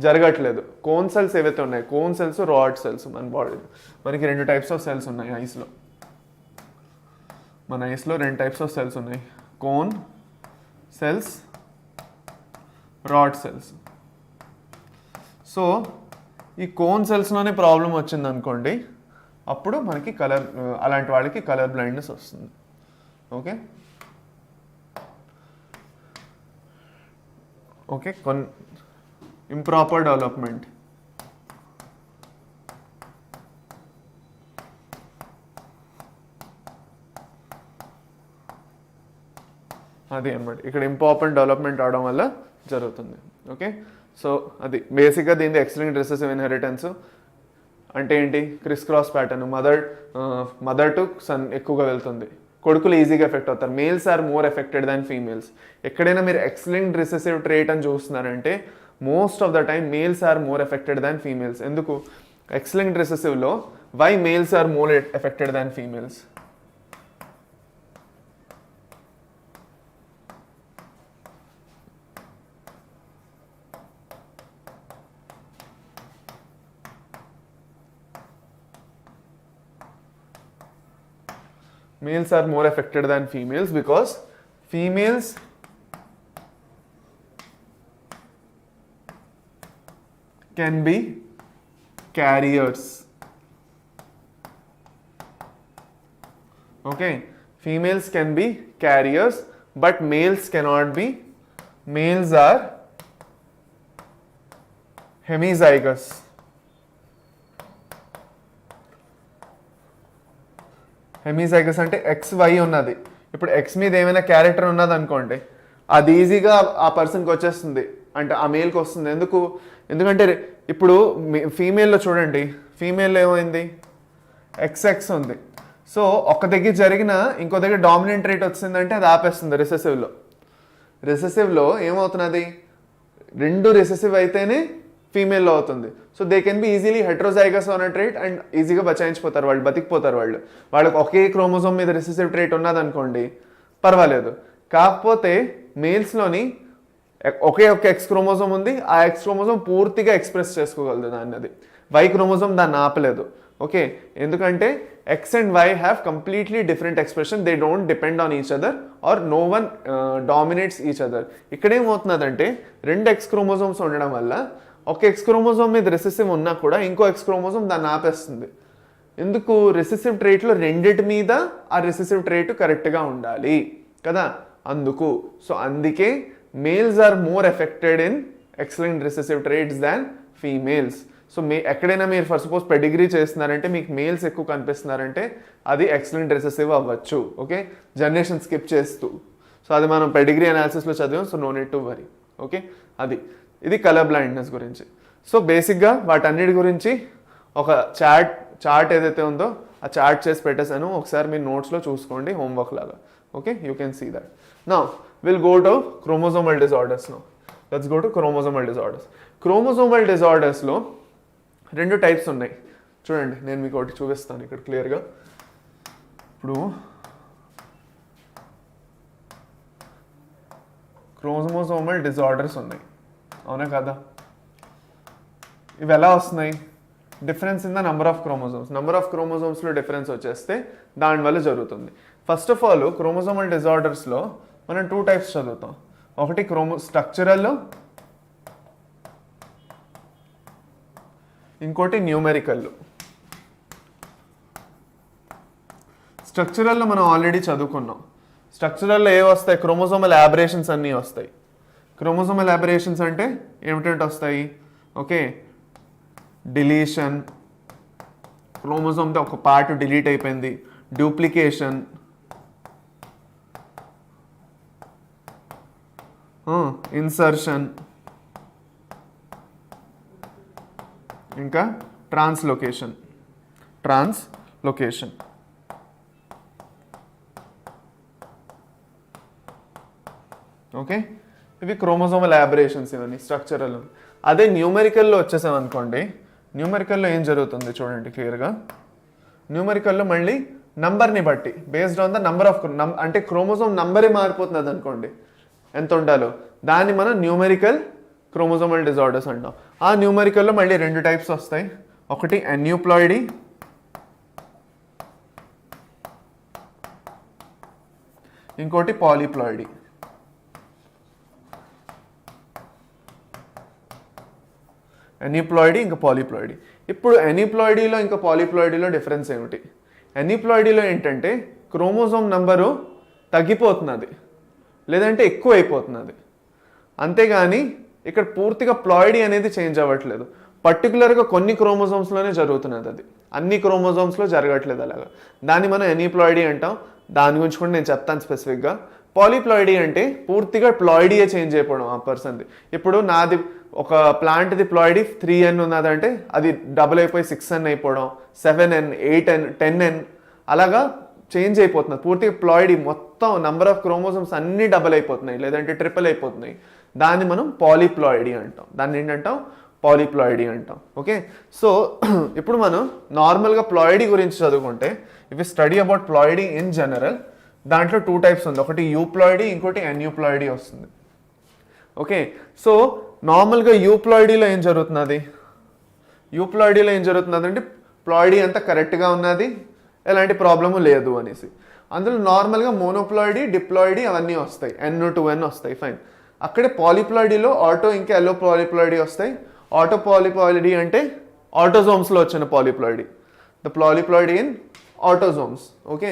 జరగట్లేదు. కోన్ సెల్స్ ఏవైతే ఉన్నాయి, కోన్ సెల్స్, రాడ్ సెల్స్, మన బాడీలో మనకి 2 types ఆఫ్ సెల్స్ ఉన్నాయి ఐస్లో. మన ఐస్లో 2 types ఆఫ్ సెల్స్ ఉన్నాయి, cone cells, rod cells. So ఈ కోన్ సెల్స్లోనే ప్రాబ్లం వచ్చింది అనుకోండి, అప్పుడు మనకి అలాంటి వాళ్ళకి కలర్ బ్లైండ్నెస్ వస్తుంది. ఓకే ఓకే ఇంప్రాపర్ డెవలప్మెంట్, అది అన్నమాట. ఇక్కడ ఇంపార్టెంట్ డెవలప్మెంట్ అవడం వల్ల జరుగుతుంది. ఓకే, సో అది బేసిక్గా దీని ఎక్స్-లింక్డ్ రిసెసివ్ ఇన్హెరిటెన్స్ అంటే ఏంటి, criss cross pattern, mother to son ఎక్కువగా వెళ్తుంది. కొడుకులు ఈజీగా ఎఫెక్ట్ అవుతారు. Males are more affected than females. ఎక్కడైనా మీరు ఎక్స్-లింక్డ్ రిసెసివ్ ట్రేట్ అని చూస్తున్నారంటే most of the time males are more affected than females. ఎందుకు ఎక్స్-లింక్డ్ రిసెసివ్లో why males are more affected than females? Males are more affected than females because females can be carriers. Okay, females can be carriers but males cannot be. Males are hemizygous. హెమిజైగస్ అంటే XY ఉన్నది. ఇప్పుడు X మీద ఏమైనా character ఉన్నది అనుకోండి, అది ఈజీగా ఆ పర్సన్కి వచ్చేస్తుంది, అంటే ఆ మేల్కి వస్తుంది. ఎందుకంటే ఇప్పుడు ఫీమేల్లో చూడండి, ఫీమేల్లో ఏమైంది, XX ఉంది. సో ఒక్క దగ్గర జరిగిన ఇంకో దగ్గర డామినెంట్ రేట్ వచ్చిందంటే అది ఆపేస్తుంది. రిసెసివ్లో ఏమవుతున్నది, 2 రిసెసివ్ అయితేనే ఫీమేల్లో అవుతుంది. So they can be easily heterozygous on a trait and ఈజీగా బచాయించిపోతారు వాళ్ళు, బతికిపోతారు వాళ్ళు. వాళ్ళకి ఒకే క్రోమోజోమ్ మీద రిసెసివ్ ట్రేట్ ఉన్నదనుకోండి పర్వాలేదు. కాకపోతే మేల్స్లోని ఒకే ఒక X క్రోమోజోమ్ ఉంది, ఆ X క్రోమోజోమ్ పూర్తిగా ఎక్స్ప్రెస్ చేసుకోగలదు దాన్ని, అది Y క్రోమోజోమ్ దాన్ని ఆపలేదు. ఓకే, ఎందుకంటే X and Y have completely different expression, they don't depend on each other or no one dominates each other. ఇక్కడేమవుతున్నదంటే 2 X క్రోమోజోమ్స్ ఉండడం వల్ల ఒక X క్రోమోజోమ్ మీద రిసెసివ్ ఉన్నా కూడా ఇంకో X క్రోమోజోమ్ దాన్ని ఆపేస్తుంది. ఎందుకు, రిసెసివ్ ట్రేట్లో 2 మీద ఆ రిసెసివ్ ట్రేట్ కరెక్ట్గా ఉండాలి కదా, అందుకు. సో అందుకే males are more affected in X linked recessive traits than females. So ఎక్కడైనా మీరు ఫర్ సపోజ్ పెడిగ్రీ చేస్తున్నారంటే మీకు మేల్స్ ఎక్కువ కనిపిస్తున్నారంటే అది ఎక్స్-లింక్డ్ రిసెసివ్ అవ్వచ్చు. ఓకే, జనరేషన్ స్కిప్ చేస్తూ. సో అది మనం పెడిగ్రీ అనాలిసిస్లో చదివాం, so no need to worry. Okay, ఇది కలర్ బ్లైండ్నెస్ గురించి. సో బేసిక్గా వాటన్నిటి గురించి ఒక చార్ట్ ఏదైతే ఉందో ఆ చార్ట్ చేసి పెట్టేసాను, ఒకసారి మీ నోట్స్లో చూసుకోండి హోంవర్క్ లాగా. Okay, you can see that. Now will go to chromosomal disorders. Now let's go to chromosomal disorders. Chromosomal డిజార్డర్స్లో 2 టైప్స్ ఉన్నాయి. చూడండి, నేను మీకు ఒకటి చూపిస్తాను ఇక్కడ క్లియర్గా. ఇప్పుడు క్రోమోజోమల్ డిజార్డర్స్ ఉన్నాయి, అవునా కదా? ఇవి ఎలా వస్తున్నాయి? Difference in the number of chromosomes. Number of క్రోమోజోమ్స్లో డిఫరెన్స్ వచ్చేస్తే దానివల్ల జరుగుతుంది. ఫస్ట్ ఆఫ్ ఆల్ క్రోమోజోమల్ డిజార్డర్స్లో మనం 2 టైప్స్ చదువుతాం. ఒకటి స్ట్రక్చరల్, ఇంకోటి న్యూమెరికల్. స్ట్రక్చరల్లో మనం ఆల్రెడీ చదువుకున్నాం. స్ట్రక్చరల్లో ఏ వస్తాయి? క్రోమోజోమల్ యాబరేషన్స్ అన్నీ వస్తాయి. క్రోమోజోమల్ యాబరేషన్స్ అంటే ఏమిటంటే వస్తాయి, ఓకే, డిలీషన్, క్రోమోజోమ్తో ఒక పార్ట్ డిలీట్ అయిపోయింది, డూప్లికేషన్, ఇన్సర్షన్, ఇంకా ట్రాన్స్లోకేషన్. ఓకే, ఇవి క్రోమోజోమల్ యాబరేషన్స్, ఇవన్నీ స్ట్రక్చరల్. అదే న్యూమెరికల్లో వచ్చేసాం అనుకోండి, న్యూమెరికల్లో ఏం జరుగుతుంది చూడండి క్లియర్గా. న్యూమెరికల్లో మళ్ళీ నంబర్ని బట్టి, based on the number of, అంటే క్రోమోజోమ్ నంబరే మారిపోతుంది అనుకోండి ఎంత ఉండాలో, దాన్ని మనం న్యూమెరికల్ క్రోమోజోమల్ డిజార్డర్స్ అంటాం. ఆ న్యూమెరికల్లో మళ్ళీ 2 టైప్స్ వస్తాయి. ఒకటి అన్యూప్లాయిడీ, ఇంకోటి పాలీప్లాయిడీ. అన్యూప్లాయిడీ ఇంకా పాలీప్లాయిడీ. ఇప్పుడు అన్యూప్లాయిడీలో ఇంకా పాలీప్లాయిడీలో డిఫరెన్స్ ఏమిటి? అన్యూప్లాయిడీలో ఏంటంటే క్రోమోజోమ్ నంబరు తగ్గిపోతున్నది, లేదంటే ఎక్కువ అయిపోతున్నది, అంతేగాని ఇక్కడ పూర్తిగా ప్లాయిడీ అనేది చేంజ్ అవ్వట్లేదు. పర్టికులర్గా కొన్ని క్రోమోజోమ్స్లోనే జరుగుతున్నది, అది అన్ని క్రోమోజోమ్స్లో జరగట్లేదు అలాగా. దాన్ని మనం అన్యూప్లాయిడీ అంటాం. దాని గురించి కూడా నేను చెప్తాను స్పెసిఫిక్గా. పాలీప్లాయిడీ అంటే పూర్తిగా ప్లాయిడీయే చేంజ్ అయిపోవడం ఆ పర్సన్ది. ఇప్పుడు నాది ఒక ప్లాంట్ది ప్లాయిడీ 3N ఉన్నదంటే అది డబుల్ అయిపోయి 6N అయిపోవడం, 7N, 8N, 10N అలాగా చేంజ్ అయిపోతున్నది. పూర్తిగా ప్లాయిడీ మొత్తం నెంబర్ ఆఫ్ క్రోమోజోమ్స్ అన్నీ డబుల్ అయిపోతున్నాయి, లేదంటే ట్రిపుల్ అయిపోతున్నాయి. దాన్ని మనం పాలీప్లాయిడీ అంటాం. దాన్ని ఏంటంటాం? పాలీప్లాయిడీ అంటాం. ఓకే, సో ఇప్పుడు మనం నార్మల్గా ప్లాయిడీ గురించి చదువుకుంటే, if you study about ploidy in general, దాంట్లో 2 టైప్స్ ఉంది. ఒకటి యూప్లాయిడీ, ఇంకోటి అన్యూప్లాయిడీ వస్తుంది. ఓకే, సో నార్మల్గా యూప్లాయిడీలో ఏం జరుగుతున్నది? యూప్లాయిడీలో ఏం జరుగుతున్నది అంటే ప్లాయిడీ అంతా కరెక్ట్గా ఉన్నది, ఎలాంటి ప్రాబ్లము లేదు అనేసి. అందులో నార్మల్గా మోనోప్లాయిడీ, డిప్లాయిడీ అవన్నీ వస్తాయి, N to N వస్తాయి, ఫైన్. అక్కడే పాలీప్లాయిడీలో ఆటో ఇంకా ఎల్లో పాలీప్లాయిడీ వస్తాయి. ఆటో పాలీప్లాయిడీ అంటే ఆటోజోమ్స్లో వచ్చిన పాలీప్లాయిడీ, ద పాలీప్లాయిడీ ఇన్ ఆటోజోమ్స్. ఓకే,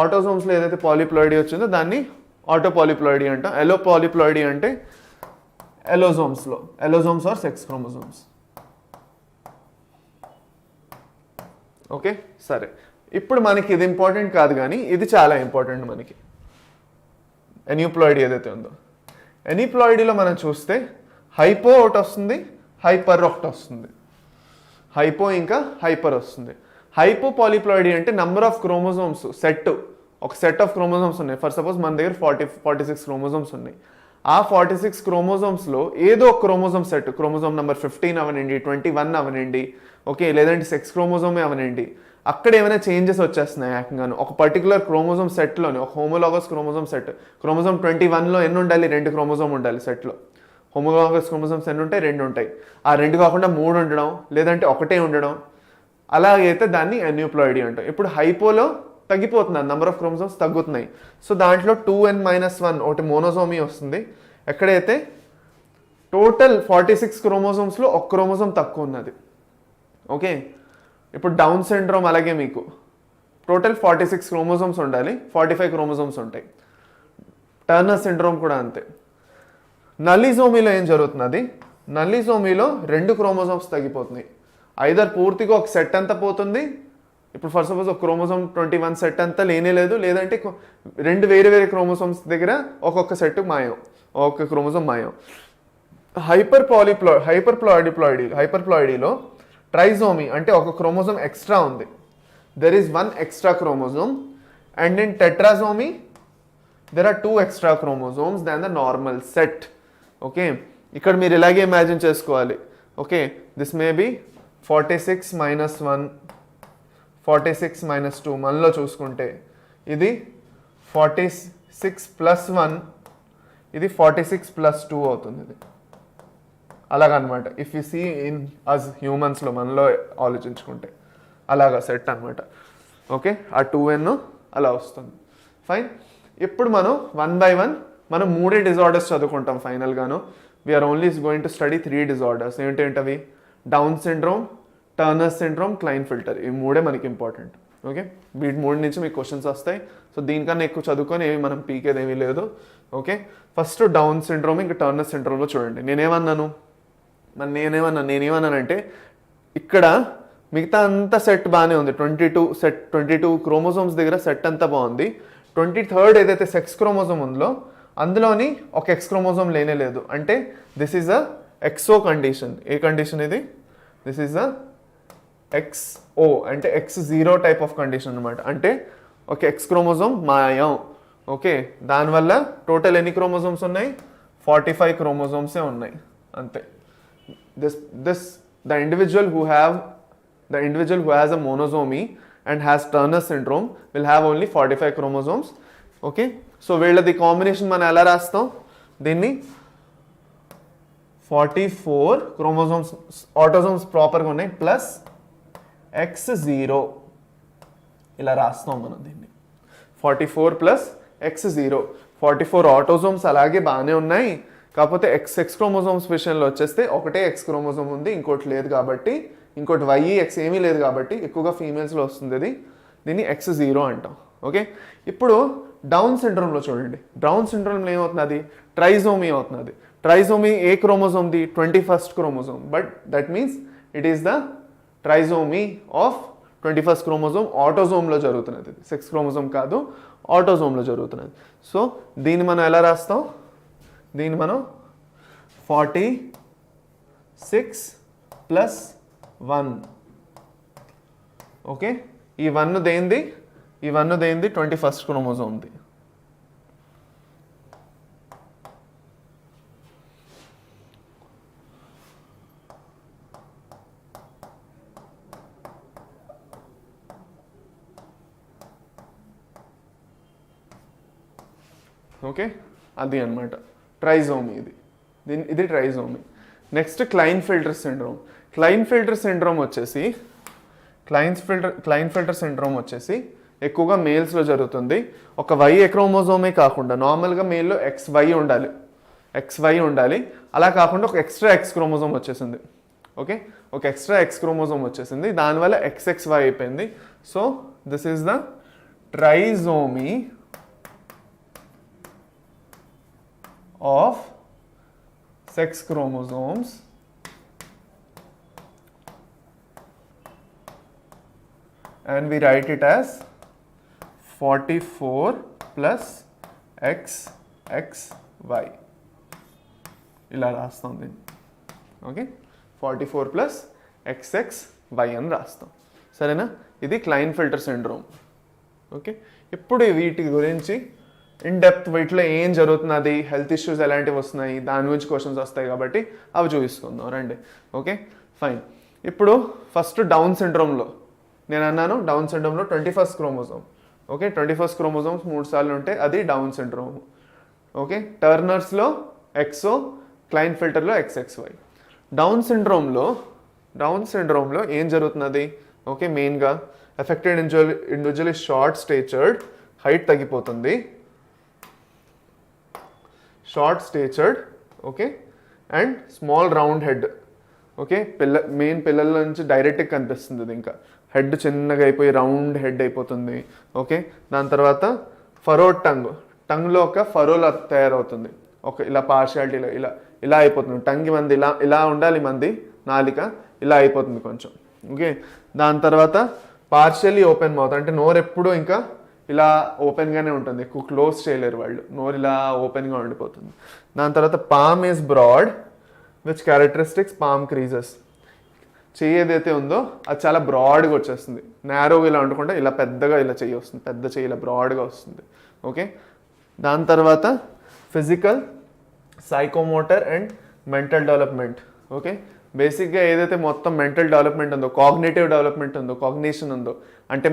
ఆటోజోమ్స్లో ఏదైతే పాలీప్లాయిడీ వచ్చిందో దాన్ని ఆటో పాలీప్లాయిడీ అంటాం. ఎల్లో పాలీప్లాయిడీ అంటే ఎలోజోమ్స్ ఆర్ సెక్స్ క్రోమోజోమ్స్. ఓకే, సరే. ఇప్పుడు మనకి ఇది ఇంపార్టెంట్ కాదు, కానీ ఇది చాలా ఇంపార్టెంట్ మనకి. ఎన్యూప్లాయిడీ ఏదైతే ఉందో, ఎన్యూప్లాయిడీలో మనం చూస్తే హైపో ఒకటి వస్తుంది, హైపర్ ఒకటి వస్తుంది. హైపో ఇంకా హైపర్ వస్తుంది. హైపో పాలీప్లాయిడీ అంటే నెంబర్ ఆఫ్ క్రోమోజోమ్స్ ఒక సెట్ ఆఫ్ క్రోమోజోమ్స్ ఉన్నాయి. ఫర్ సపోజ్ మన దగ్గర 46 క్రోమోజోమ్స్ ఉన్నాయి. ఆ 46 క్రోమోజోమ్స్లో ఏదో ఒక క్రోమోజోమ్ సెట్, క్రోమోజోమ్ నెంబర్ 15 అవనండి, 21 అవనండి, ఓకే, లేదంటే సెక్స్ క్రోమోజోమే అవనండి, అక్కడ ఏమైనా చేంజెస్ వచ్చేస్తున్నాయి ఏకంగాను. ఒక పర్టికులర్ క్రోమోజోమ్ సెట్లోనే, ఒక హోమోలాగస్ క్రోమోజోమ్ సెట్, క్రోమోజోమ్ 21లో ఎన్ని ఉండాలి? 2 క్రోమోజోమ్ ఉండాలి సెట్లో. హోమోలాగస్ క్రోమోజోమ్స్ ఎన్ని ఉంటాయి? 2 ఉంటాయి. ఆ 2 కాకుండా 3 ఉండడం, లేదంటే ఒకటే ఉండడం, అలాగైతే దాన్ని అన్యూప్లాయిడీ అంటాం. ఇప్పుడు హైపోలో తగ్గిపోతుంది, నెంబర్ ఆఫ్ క్రోమోజోమ్స్ తగ్గుతున్నాయి. సో దాంట్లో 2N-1 ఒకటి మోనోజోమీ వస్తుంది. ఎక్కడైతే టోటల్ 46 క్రోమోజోమ్స్లో ఒక క్రోమోజోమ్ తక్కువ ఉన్నది. ఓకే, ఇప్పుడు డౌన్ సిండ్రోమ్ అలాగే మీకు టోటల్ 46 క్రోమోజోమ్స్ ఉండాలి, 45 క్రోమోజోమ్స్ ఉంటాయి. టర్నర్ సిండ్రోమ్ కూడా అంతే. నల్లిజోమీలో ఏం జరుగుతున్నది? నల్లిజోమీలో 2 క్రోమోజోమ్స్ తగ్గిపోతున్నాయి. ఐదర్ పూర్తిగా ఒక సెట్ అంతా పోతుంది, ఇప్పుడు ఫర్ సపోజ్ ఒక క్రోమోజోమ్ 21 సెట్ అంతా లేనే లేదు, లేదంటే రెండు వేరే వేరే క్రోమోసోమ్స్ దగ్గర ఒక్కొక్క సెట్ మాయం, ఒక్కొక్క క్రోమోజోమ్ మాయం. హైపర్ప్లాయిడీలో ట్రైజోమీ అంటే ఒక క్రోమోజోమ్ ఎక్స్ట్రా ఉంది, there is 1 extra chromosome. And in tetrasomy there are 2 extra chromosomes than the normal set. Okay, ఇక్కడ మీరు ఇలాగే ఇమాజిన్ చేసుకోవాలి. Okay, this may be 46 - 1, 46 - 2. మనలో చూసుకుంటే ఇది 46 + 1, ఇది 46 + 2 అవుతుంది. ఇది అలాగనమాట. If you see in us హ్యూమన్స్లో మనలో ఆలోచించుకుంటే అలాగా సెట్ అనమాట. ఓకే, ఆ 2n అలా వస్తుంది. ఫైన్. ఇప్పుడు మనం 1 by 1 మనం 3 డిజార్డర్స్ చదువుకుంటాం ఫైనల్గాను. We are only going to study 3 disorders. ఏంటవి? Down syndrome, Turner syndrome, Klinefelter. ఈ 3 మనకి ఇంపార్టెంట్. ఓకే, వీటి 3 నుంచి మీకు క్వశ్చన్స్ వస్తాయి. సో దీనికన్నా ఎక్కువ చదువుకొని ఏమి మనం పీకేది ఏమీ లేదు. ఓకే, ఫస్ట్ డౌన్ సిండ్రోమ్ ఇంకా టర్నర్ సిండ్రోమ్లో చూడండి. నేనేమన్నానంటే ఇక్కడ మిగతా అంతా సెట్ బాగానే ఉంది. 22 క్రోమోజోమ్స్ దగ్గర సెట్ అంతా బాగుంది. 23rd ఏదైతే సెక్స్ క్రోమోజోమ్ ఉందో అందులోని ఒక ఎక్స్ క్రోమోజోమ్ లేనే లేదు. అంటే this is a exo condition. A condition ఇది? దిస్ ఈజ్ అ XO అంటే X0 టైప్ ఆఫ్ కండిషన్ అనమాట. అంటే ఒక ఎక్స్ క్రోమోజోమ్ మాయం. ఓకే, దానివల్ల టోటల్ ఎన్ని క్రోమోజోమ్స్ ఉన్నాయి? 45 క్రోమోజోమ్సే ఉన్నాయి అంతే. The individual who has a monosomy and has Turner syndrome will have only 45 chromosomes. Okay, so వీళ్ళది కాంబినేషన్ మనం ఎలా రాస్తాం? దీన్ని 44 క్రోమోజోమ్స్ ఆటోజోమ్స్ ప్రాపర్గా ఉన్నాయి ప్లస్ X0 ఇలా రాస్తాం మనం దీన్ని. 44 + X0. 44 ఆటోజోమ్స్ అలాగే బాగానే ఉన్నాయి. కాకపోతే XX క్రోమోజోమ్స్ విషయంలో వచ్చేస్తే ఒకటే ఎక్స్ క్రోమోజోమ్ ఉంది, ఇంకోటి లేదు కాబట్టి, ఇంకోటి YX ఏమీ లేదు కాబట్టి ఎక్కువగా ఫీమేల్స్లో వస్తుంది. అది దీన్ని X0 అంటాం. ఓకే, ఇప్పుడు డౌన్ సిండ్రోమ్లో చూడండి. డౌన్ సిండ్రోమ్లో ఏమవుతుంది? ట్రైజోమీ అవుతుంది. ట్రైజోమీ ఏ క్రోమోజోమ్ది? 21st chromosome. But that means it is the trisomy of 21st chromosome. ఆటోజోమ్లో జరుగుతున్నది. ఇది సెక్స్ క్రోమోజోమ్ కాదు, ఆటోజోమ్లో జరుగుతున్నది. సో దీన్ని మనం ఎలా రాస్తాం? దీన్ని మనం 46 + 1. ఓకే, ఈ 1 దేంది? 21st క్రోమోజోమ్ది. ఓకే, అది అన్నమాట ట్రైజోమీ. ఇది trisomy. Next Klinefelter syndrome. Klinefelter syndrome వచ్చేసి ఎక్కువగా మేల్స్లో జరుగుతుంది. ఒక Y క్రోమోజోమే కాకుండా నార్మల్గా మేల్లో XY ఉండాలి. అలా కాకుండా ఒక ఎక్స్ట్రా ఎక్స్ క్రోమోజోమ్ వచ్చేసింది. ఓకే, ఒక ఎక్స్ట్రా ఎక్స్ క్రోమోజోమ్ వచ్చేసింది, దానివల్ల XXY అయిపోయింది. So this is the trisomy of sex chromosomes and we write it as 44 + XXY. ఇలా రాస్తాం దీన్ని. ఓకే, 44 + XXY అని రాస్తాం. సరేనా? ఇది క్లైన్ఫెల్టర్ సిండ్రోమ్. ఓకే, ఇప్పుడు వీటి గురించి ఇన్ డెప్త్ వీటిలో ఏం జరుగుతున్నది, హెల్త్ ఇష్యూస్ ఎలాంటివి వస్తున్నాయి, దాని గురించి క్వశ్చన్స్ వస్తాయి కాబట్టి అవి చూపిస్తుందాం రండి. Okay, fine. ఇప్పుడు ఫస్ట్ డౌన్ సిండ్రోమ్లో నేను అన్నాను, డౌన్ సిండ్రోమ్లో 21st chromosome. Okay, 21st chromosomes 3 సార్లు ఉంటాయి, అది డౌన్ సిండ్రోమ్. ఓకే, టర్నర్స్లో XO, క్లైన్ఫెల్టర్లో XXY. డౌన్ సిండ్రోమ్లో ఏం జరుగుతున్నది? ఓకే, మెయిన్గా affected individual short statured, height తగ్గిపోతుంది, okay, and small round head. Okay, పిల్లల నుంచి డైరెక్ట్గా కనిపిస్తుంది. ఇది ఇంకా హెడ్ చిన్నగా అయిపోయి రౌండ్ హెడ్ అయిపోతుంది. ఓకే, దాని తర్వాత ఫరోడ్ టంగ్లో ఒక ఫరోలా తయారవుతుంది. ఒక ఇలా పార్షియాలిటీలో ఇలా అయిపోతుంది. టంగ్ మంది ఇలా ఉండాలి, మంది నాలిక ఇలా అయిపోతుంది కొంచెం. ఓకే, దాని తర్వాత పార్షియల్లీ ఓపెన్ మౌత్ అంటే నోరు ఎప్పుడు ఇంకా ఇలా ఓపెన్గానే ఉంటుంది, ఎక్కువ క్లోజ్ చేయలేరు వాళ్ళు, నోరు ఇలా ఓపెన్గా ఉండిపోతుంది. దాని తర్వాత palm is broad which characteristics palm creases. చెయ్యి ఏదైతే ఉందో అది చాలా బ్రాడ్గా వచ్చేస్తుంది, నేరోగా ఇలా ఉండకుండా ఇలా పెద్దగా ఇలా చెయ్యి వస్తుంది, పెద్ద చెయ్యి ఇలా బ్రాడ్గా వస్తుంది. ఓకే, దాని తర్వాత physical, psychomotor and mental development. Okay, బేసిక్గా ఏదైతే మొత్తం మెంటల్ డెవలప్మెంట్ ఉందో, కాగ్నేటివ్ డెవలప్మెంట్ ఉందో, కాగ్నిషన్ ఉందో, అంటే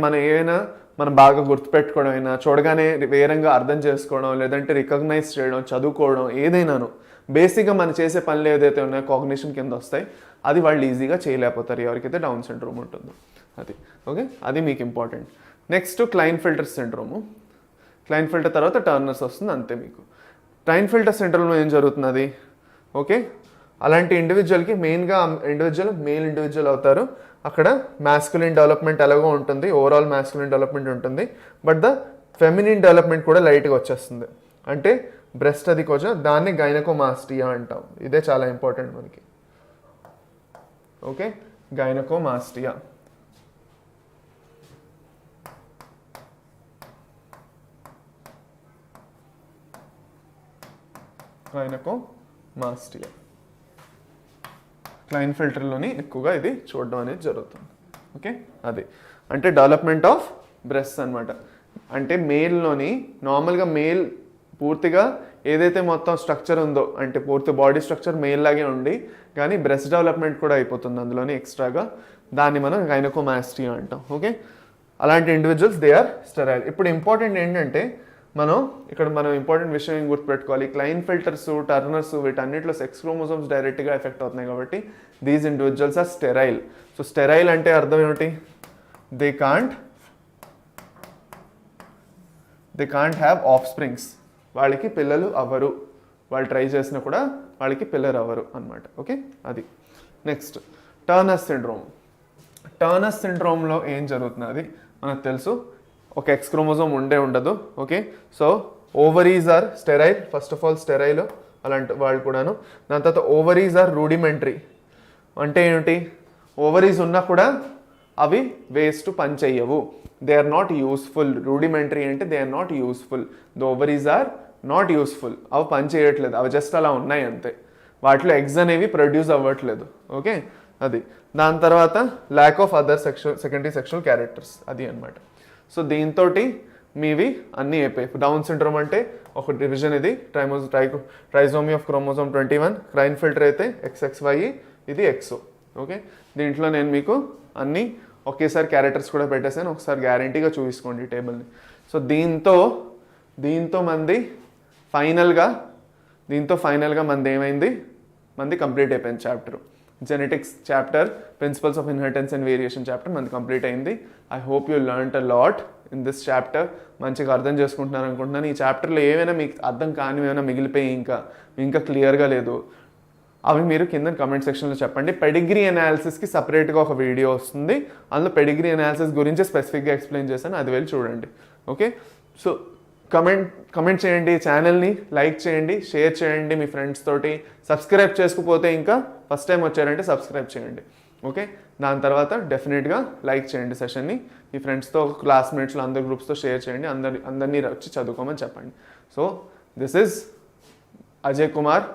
మనం బాగా గుర్తుపెట్టుకోవడం అయినా, చూడగానే వేరంగా అర్థం చేసుకోవడం, లేదంటే రికగ్నైజ్ చేయడం, చదువుకోవడం, ఏదైనాను బేసిక్గా మనం చేసే పనులు ఏదైతే ఉన్నాయో కాగ్నిషన్ కింద వస్తాయి, అది వాళ్ళు ఈజీగా చేయలేకపోతారు ఎవరికైతే డౌన్ సిండ్రోమ్ ఉంటుందో. అది ఓకే, అది మీకు important. Next Klinefelter syndrome. Klinefelter తర్వాత టర్నర్స్ వస్తుంది, అంతే మీకు. క్లైన్ఫెల్టర్ సిండ్రోమ్లో ఏం జరుగుతున్నది? ఓకే, అలాంటి ఇండివిజువల్కి మెయిన్గా మేల్ ఇండివిజువల్ అవుతారు. అక్కడ మ్యాస్కులిన్ డెవలప్మెంట్ ఎలాగో ఉంటుంది, ఓవరాల్ మ్యాస్కులిన్ డెవలప్మెంట్ ఉంటుంది, బట్ ద ఫెమినిన్ డెవలప్మెంట్ కూడా లైట్గా వచ్చేస్తుంది. అంటే బ్రెస్ట్ అది కొంచెం, దాన్ని గైనకోమాస్టియా అంటాం. ఇదే చాలా ఇంపార్టెంట్ మనకి. Okay, gynaecomastia. గైనకోమాస్టియా క్లైన్ఫెల్టర్లోని ఎక్కువగా ఇది చూడడం అనేది జరుగుతుంది. ఓకే, అది అంటే డెవలప్మెంట్ ఆఫ్ బ్రెస్ట్ అనమాట. అంటే మేల్లోని నార్మల్గా మేల్ పూర్తిగా ఏదైతే మొత్తం స్ట్రక్చర్ ఉందో, అంటే పూర్తి బాడీ స్ట్రక్చర్ మేల్ లాగే ఉండి కానీ బ్రెస్ట్ డెవలప్మెంట్ కూడా అయిపోతుంది అందులోని ఎక్స్ట్రాగా, దాన్ని మనం గైనకోమాస్టియా అంటాం. ఓకే, అలాంటి ఇండివిజువల్స్ దే ఆర్ స్టెరైల్. ఇప్పుడు ఇంపార్టెంట్ ఏంటంటే మనం ఇంపార్టెంట్ విషయం ఏం గుర్తుపెట్టుకోవాలి, క్లైన్ఫెల్టర్స్, టర్నర్స్ వీటన్నిటిలో సెక్స్ క్రోమోజోమ్స్ డైరెక్ట్గా ఎఫెక్ట్ అవుతున్నాయి కాబట్టి these individuals are sterile. So sterile అంటే అర్థం ఏమిటి? They can't have offsprings. వాళ్ళకి పిల్లలు అవ్వరు, వాళ్ళు ట్రై చేసినా కూడా వాళ్ళకి పిల్లలు అవ్వరు అనమాట. ఓకే, అది. Next Turner syndrome. టర్నర్ సిండ్రోమ్లో ఏం జరుగుతున్నది మనకు తెలుసు, ఒక ఎక్స్ క్రోమోజోమ్ ఉండదు. Okay, so ovaries are sterile, first of all sterile అలాంటి వాళ్ళు కూడాను. దాని తర్వాత ఓవరీస్ ఆర్ రూడిమెంటరీ. అంటే ఏంటి? ఓవరీస్ ఉన్నా కూడా అవి వేస్ట్, పని చెయ్యవు. They are not useful. Rudimentary అంటే they are not useful. The ovaries are not useful. అవి పని చేయట్లేదు, అవి జస్ట్ అలా ఉన్నాయి అంతే. వాటిలో ఎగ్స్ అనేవి ప్రొడ్యూస్ అవ్వట్లేదు. ఓకే, అది. దాని తర్వాత lack of other secondary sexual characters, అది అనమాట. సో దీంతో మీవి అన్నీ అయిపోయాయి. డౌన్ సిండ్రోమ్ అంటే ఒక డివిజన్, ఇది ట్రైజోమీ ఆఫ్ క్రోమోజోమ్ 21. క్లైన్ఫెల్టర్ అయితే XXY, ఇది XO. ఓకే, దీంట్లో నేను మీకు అన్నీ ఒకేసారి క్యారెక్టర్స్ కూడా పెట్టేసాను, ఒకసారి గ్యారంటీగా చూసుకోండి ఈ టేబుల్ని. సో దీంతో మంది ఫైనల్గా మంది ఏమైంది, మంది కంప్లీట్ అయిపోయింది chapter. Genetics chapter, principles of inheritance and variation chapter మనది కంప్లీట్ అయింది. I hope you learned a lot in this chapter. మంచిగా అర్థం చేసుకుంటున్నారు అనుకుంటున్నాను. ఈ చాప్టర్లో ఏమైనా మీకు అర్థం కానివి ఏమైనా మిగిలిపోయి ఇంకా క్లియర్గా లేదు, అవి మీరు కింద కమెంట్ సెక్షన్లో చెప్పండి. పెడిగ్రీ అనాలిసిస్కి సపరేట్గా ఒక వీడియో వస్తుంది, అందులో పెడిగ్రీ అనాలిసిస్ గురించి స్పెసిఫిక్గా ఎక్స్ప్లెయిన్ చేశాను, అది వెళ్ళి చూడండి. ఓకే, సో కమెంట్ చేయండి, ఛానల్ని లైక్ చేయండి, షేర్ చేయండి మీ ఫ్రెండ్స్ తోటి. సబ్స్క్రైబ్ చేసుకోకపోతే ఇంకా ఫస్ట్ టైం వచ్చారంటే సబ్స్క్రైబ్ చేయండి. ఓకే, దాని తర్వాత డెఫినెట్గా లైక్ చేయండి సెషన్ని. మీ ఫ్రెండ్స్తో, క్లాస్మేట్స్లో, అందరి గ్రూప్స్తో షేర్ చేయండి. అందరినీ వచ్చి చదువుకోమని చెప్పండి. So this is Ajay Kumar,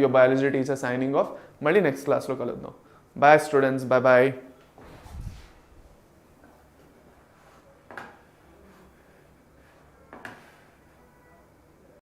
your biology teacher, signing off. మళ్ళీ నెక్స్ట్ క్లాస్లో కలుద్దాం. Bye students, bye.